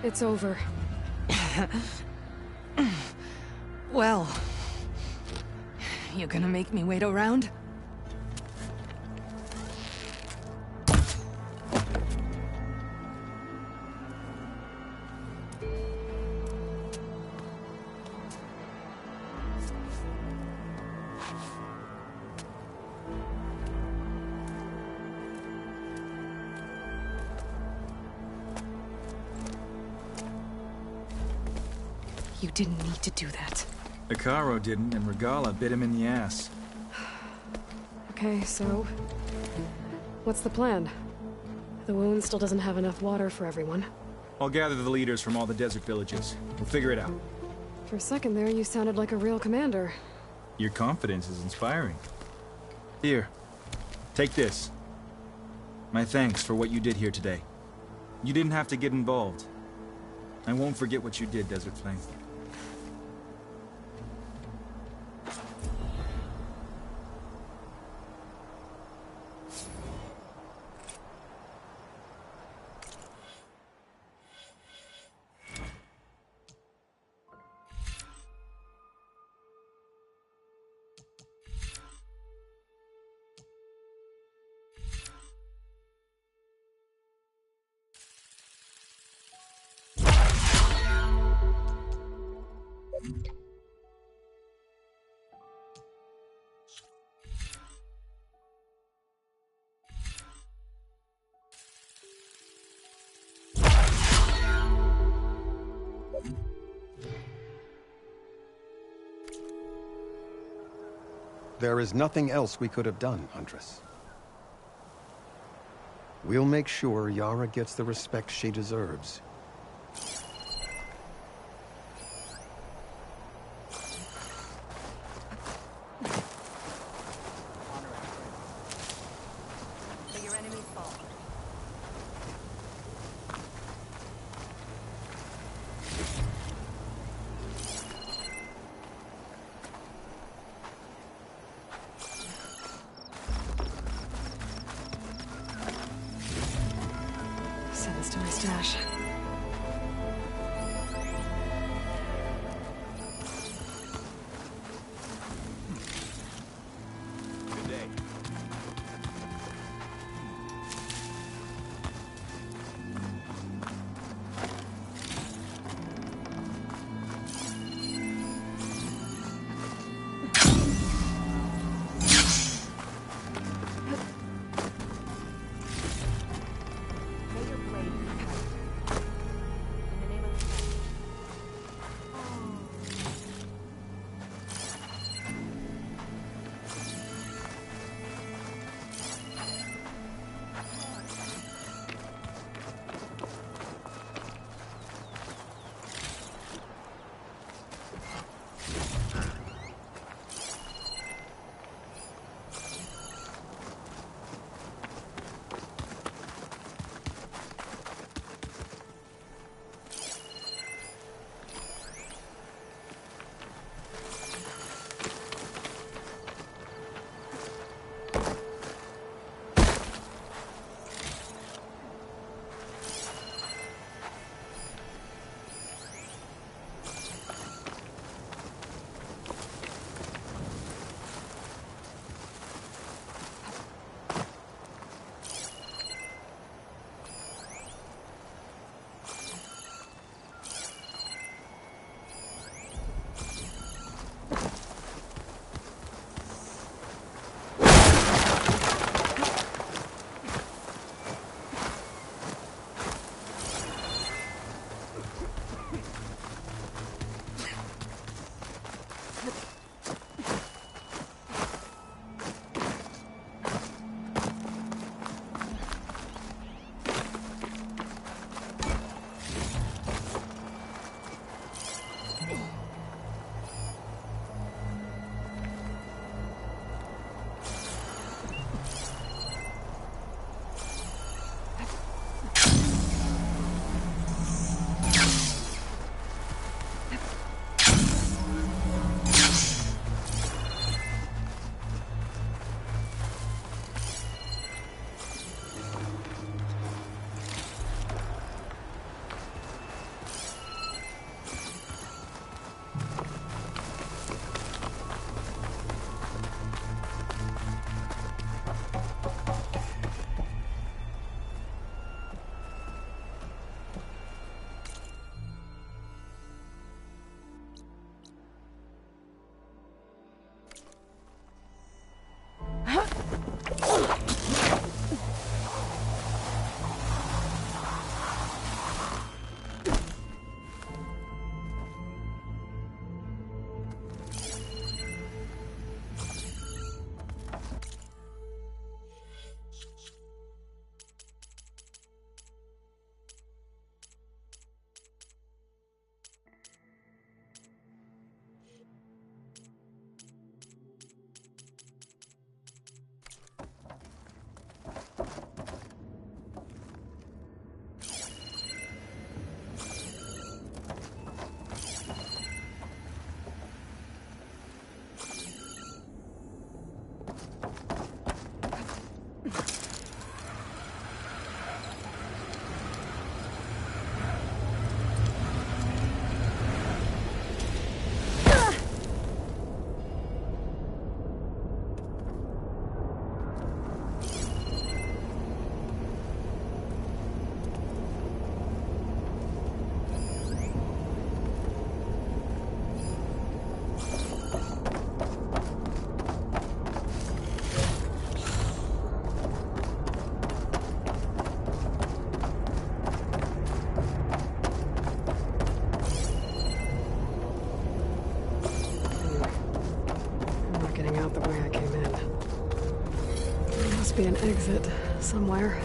It's over. Well, you gonna make me wait around? You didn't need to do that. Icaro didn't, and Regala bit him in the ass. Okay, so... what's the plan? The wound still doesn't have enough water for everyone. I'll gather the leaders from all the desert villages. We'll figure it out. For a second there, you sounded like a real commander. Your confidence is inspiring. Here, take this. My thanks for what you did here today. You didn't have to get involved. I won't forget what you did, Desert Flame. There is nothing else we could have done, Huntress. We'll make sure Yara gets the respect she deserves. Send this to my stash. Good day. must be an exit somewhere.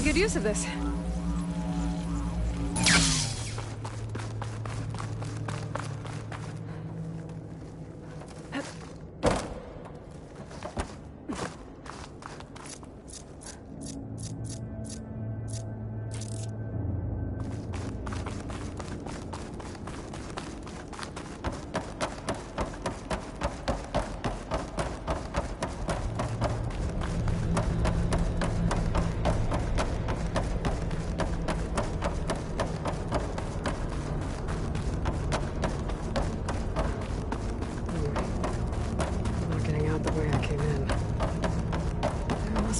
Good use of this.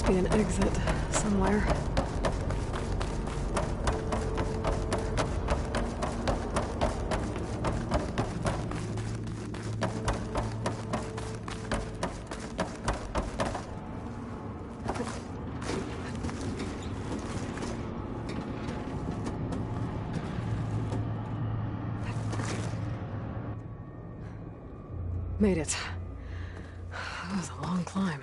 Be an exit somewhere. Made it. That was a long climb.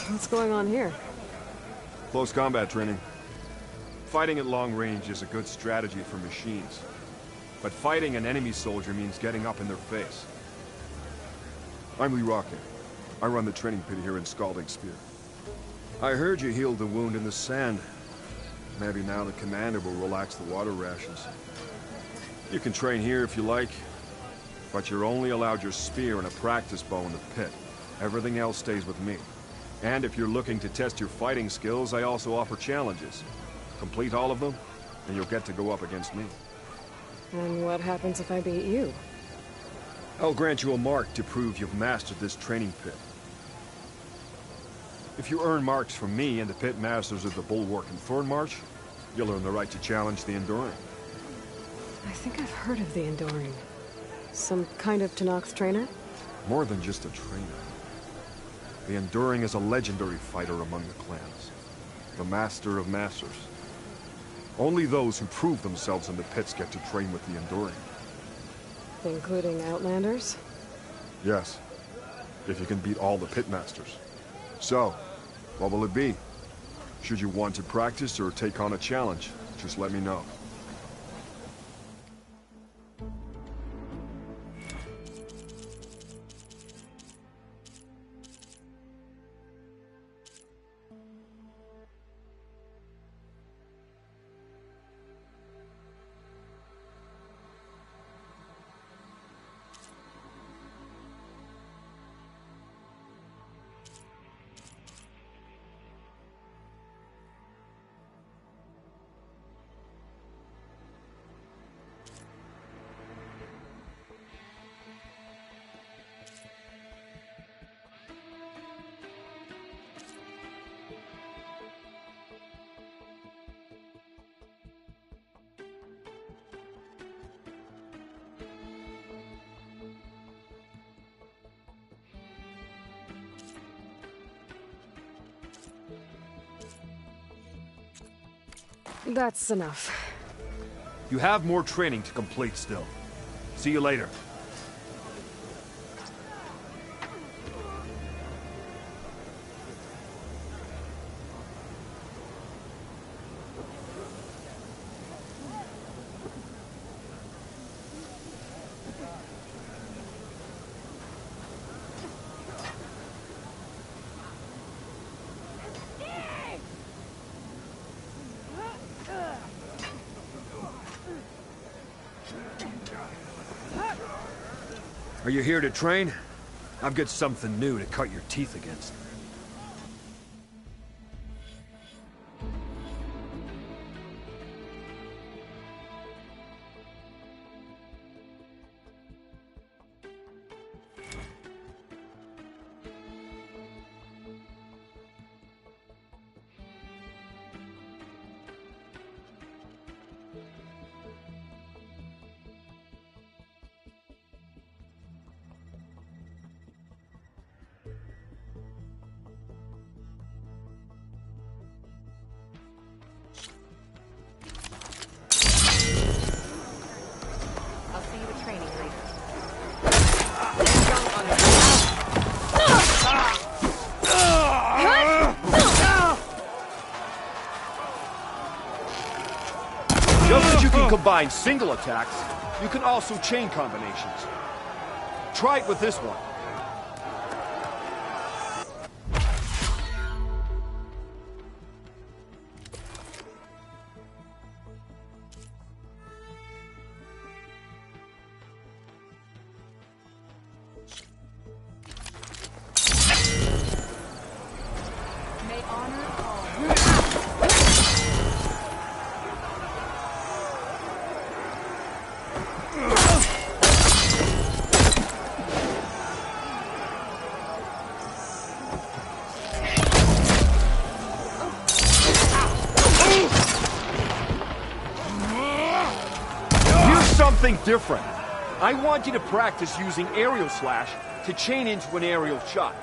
What's going on here? Close combat training. Fighting at long range is a good strategy for machines. But fighting an enemy soldier means getting up in their face. I'm Lee Rocket. I run the training pit here in Scalding Spear. I heard you healed the wound in the sand. Maybe now the commander will relax the water rations. You can train here if you like, but you're only allowed your spear and a practice bow in the pit. Everything else stays with me. And if you're looking to test your fighting skills, I also offer challenges. Complete all of them, and you'll get to go up against me. And what happens if I beat you? I'll grant you a mark to prove you've mastered this training pit. If you earn marks from me and the pit masters of the Bulwark and Thornmarsh, you'll earn the right to challenge the Enduring. I think I've heard of the Enduring. Some kind of Tenakth trainer? More than just a trainer. The Enduring is a legendary fighter among the clans. The Master of Masters. Only those who prove themselves in the pits get to train with the Enduring. Including Outlanders? Yes. If you can beat all the pit masters. So, what will it be? Should you want to practice or take on a challenge, just let me know. That's enough. You have more training to complete still. See you later. Are you here to train? I've got something new to cut your teeth against. combine single attacks, you can also chain combinations. Try it with this one. May honor call. Here's something different. I want you to practice using aerial slash to chain into an aerial shot.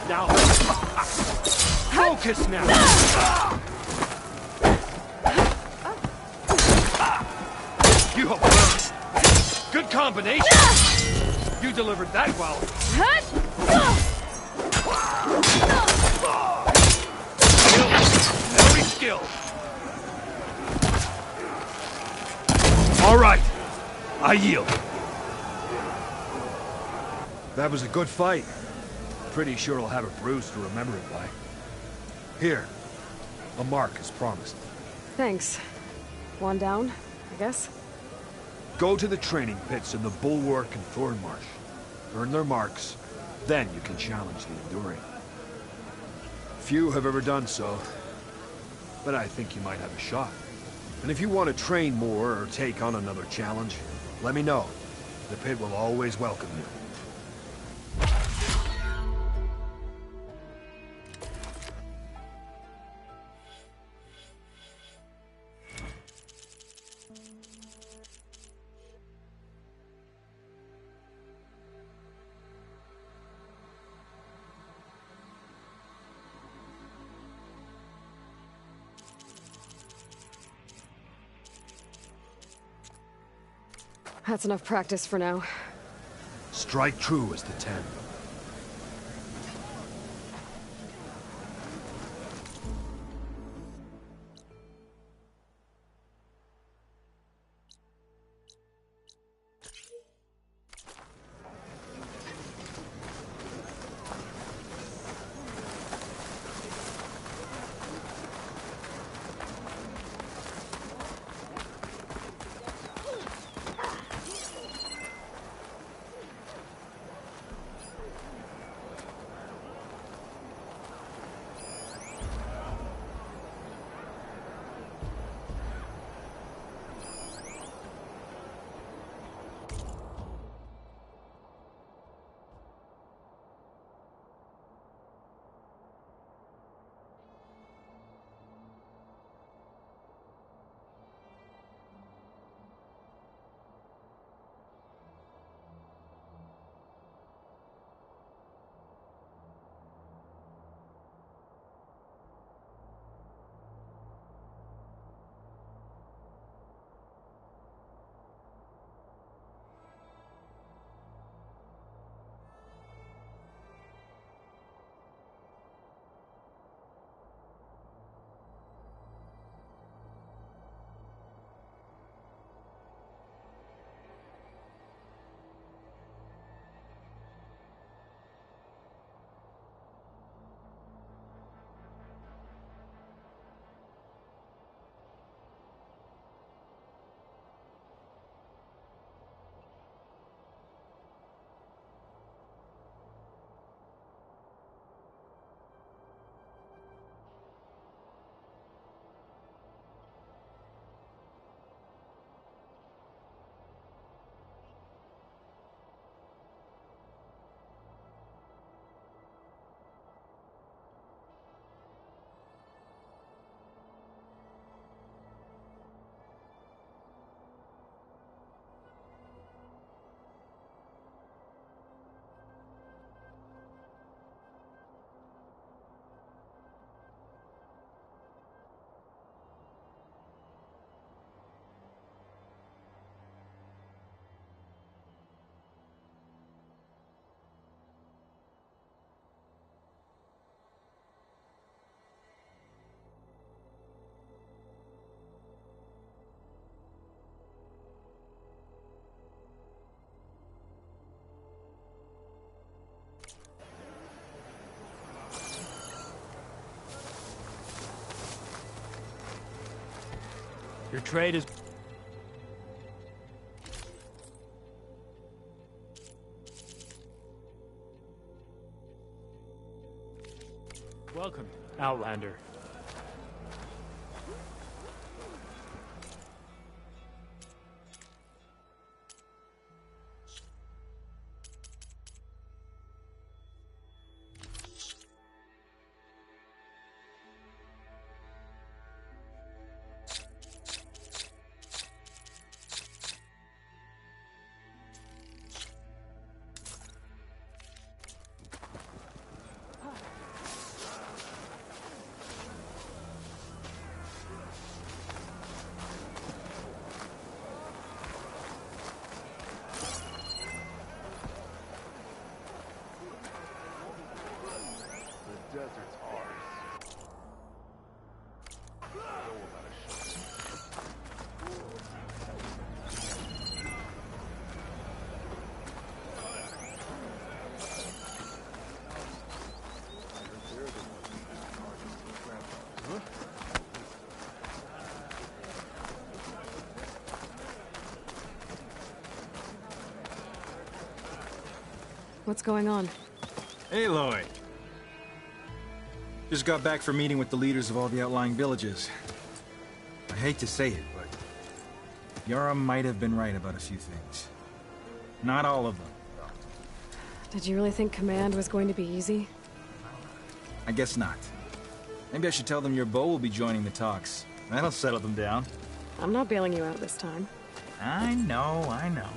Now, focus now. You have burned. Good combination. You delivered that well. Skilled. Very skilled. All right. I yield. That was a good fight. Pretty sure I'll have a bruise to remember it by. Here. A mark as promised. Thanks. One down, I guess? Go to the training pits in the Bulwark and Thornmarsh. Earn their marks, then you can challenge the Enduring. Few have ever done so, but I think you might have a shot. And if you want to train more or take on another challenge, let me know. The pit will always welcome you. That's enough practice for now. Strike true as the 10. Your trade is... Welcome, Outlander. What's going on? Aloy! Just got back from meeting with the leaders of all the outlying villages. I hate to say it, but Yara might have been right about a few things. Not all of them, though. Did you really think command was going to be easy? I guess not. Maybe I should tell them your bow will be joining the talks. That'll settle them down. I'm not bailing you out this time. I know, I know.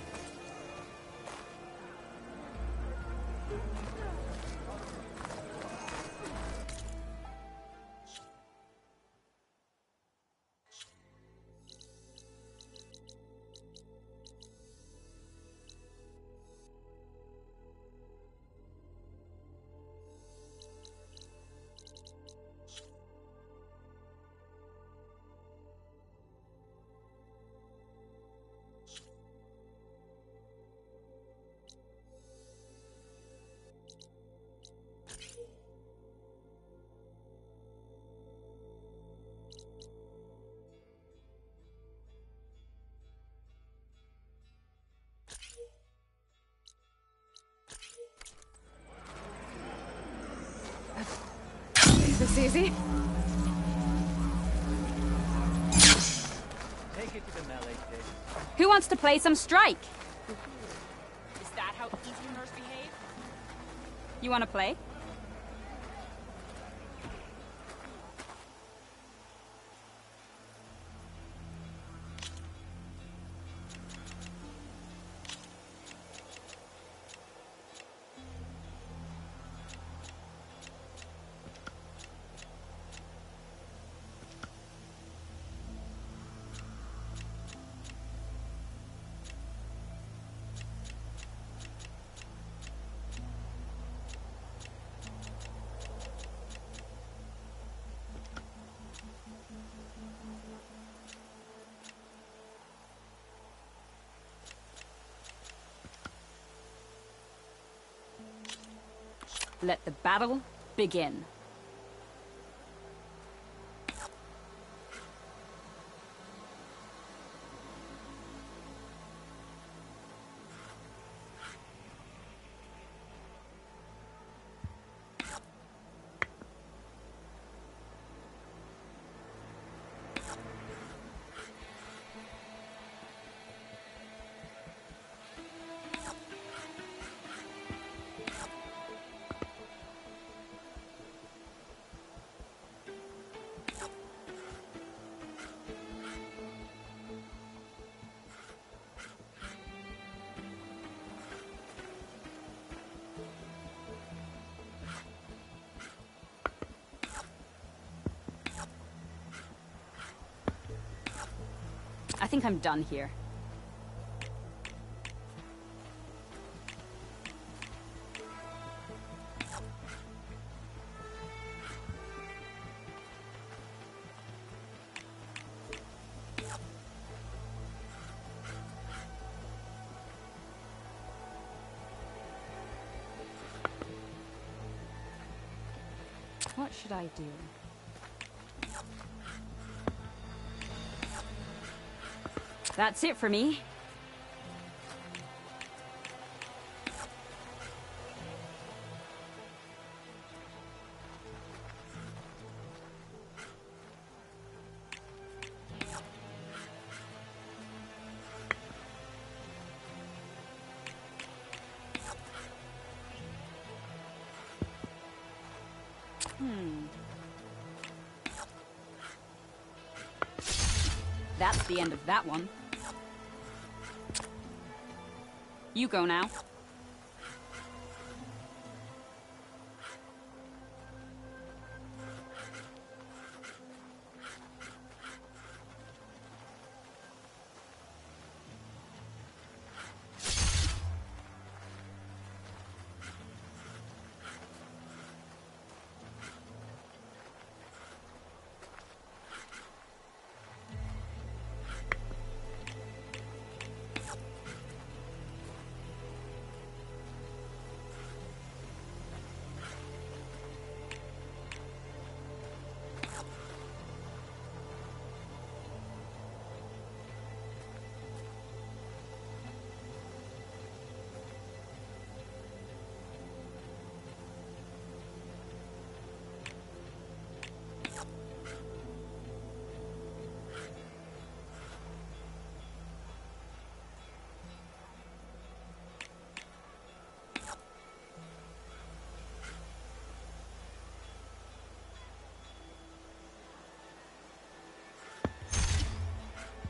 Is this easy? Take it to the melee pit. Who wants to play some strike? Is that how Easterners behave? You want to play? Let the battle begin. I think I'm done here. What should I do? That's it for me. That's the end of that one. You go now.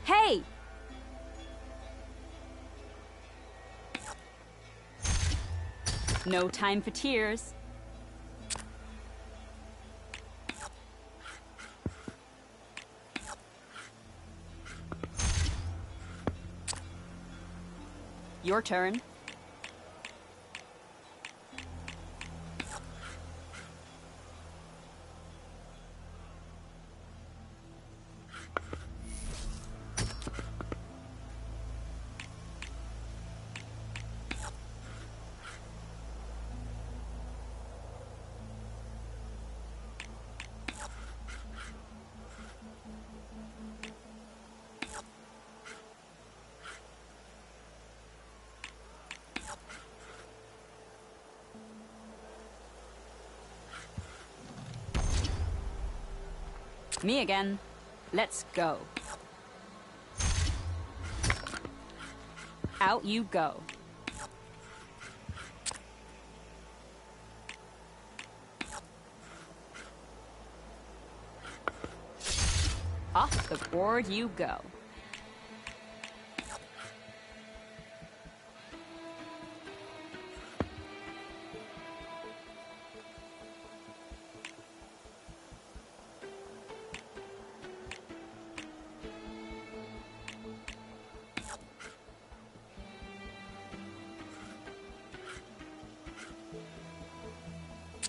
Hey! No time for tears. Your turn. Me again. Let's go. Out you go. Off the board you go.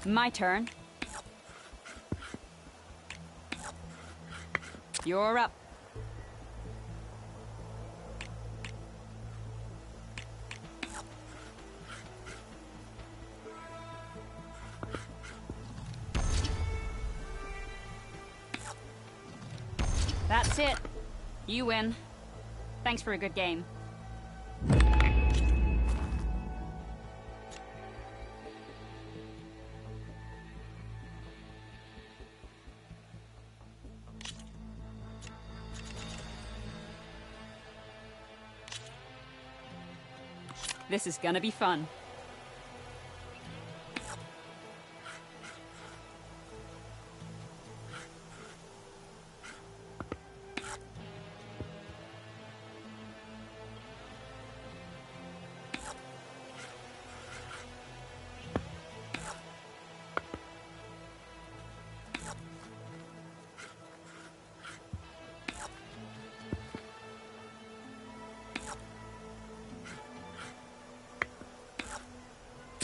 My turn. You're up. That's it. You win. Thanks for a good game. This is gonna be fun.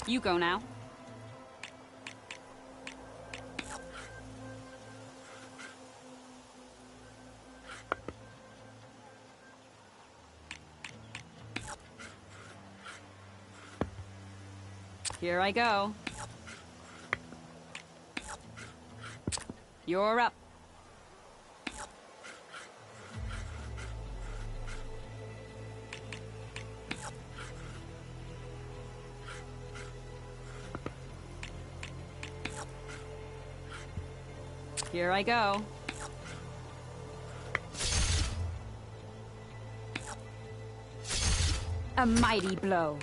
You go now. Here I go. You're up. Here I go. A mighty blow.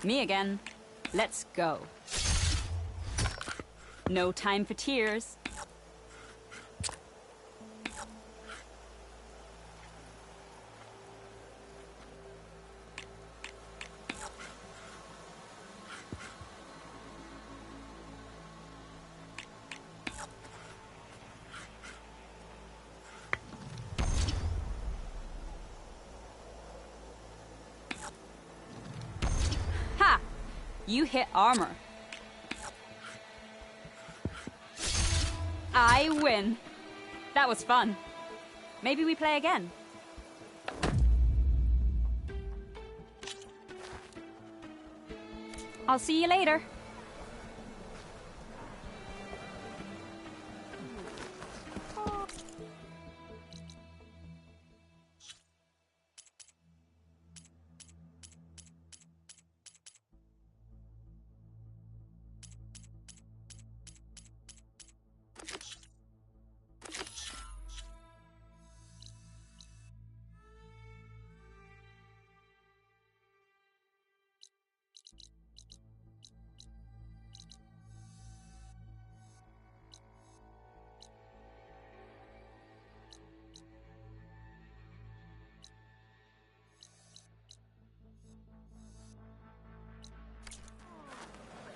Me again. Let's go. No time for tears. You hit armor. I win. That was fun. Maybe we play again. I'll see you later.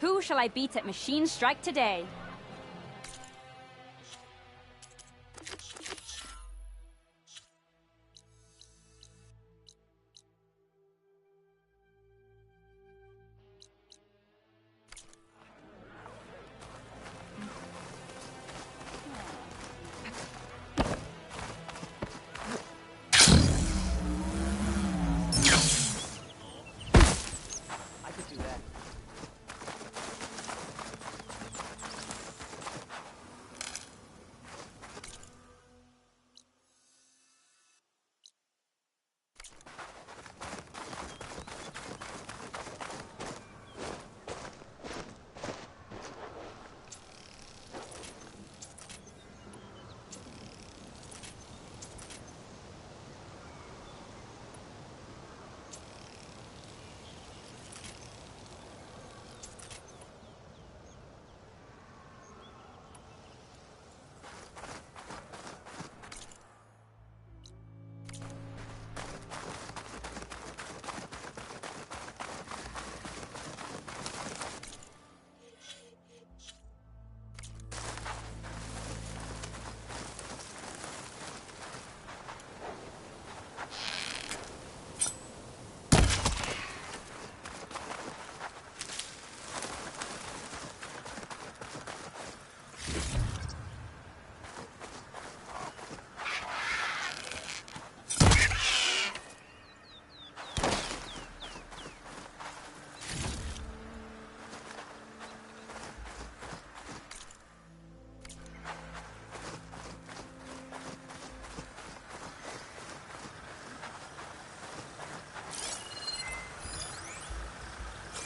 Who shall I beat at Machine Strike today?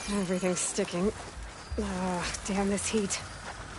Everything's sticking. Ugh, damn this heat.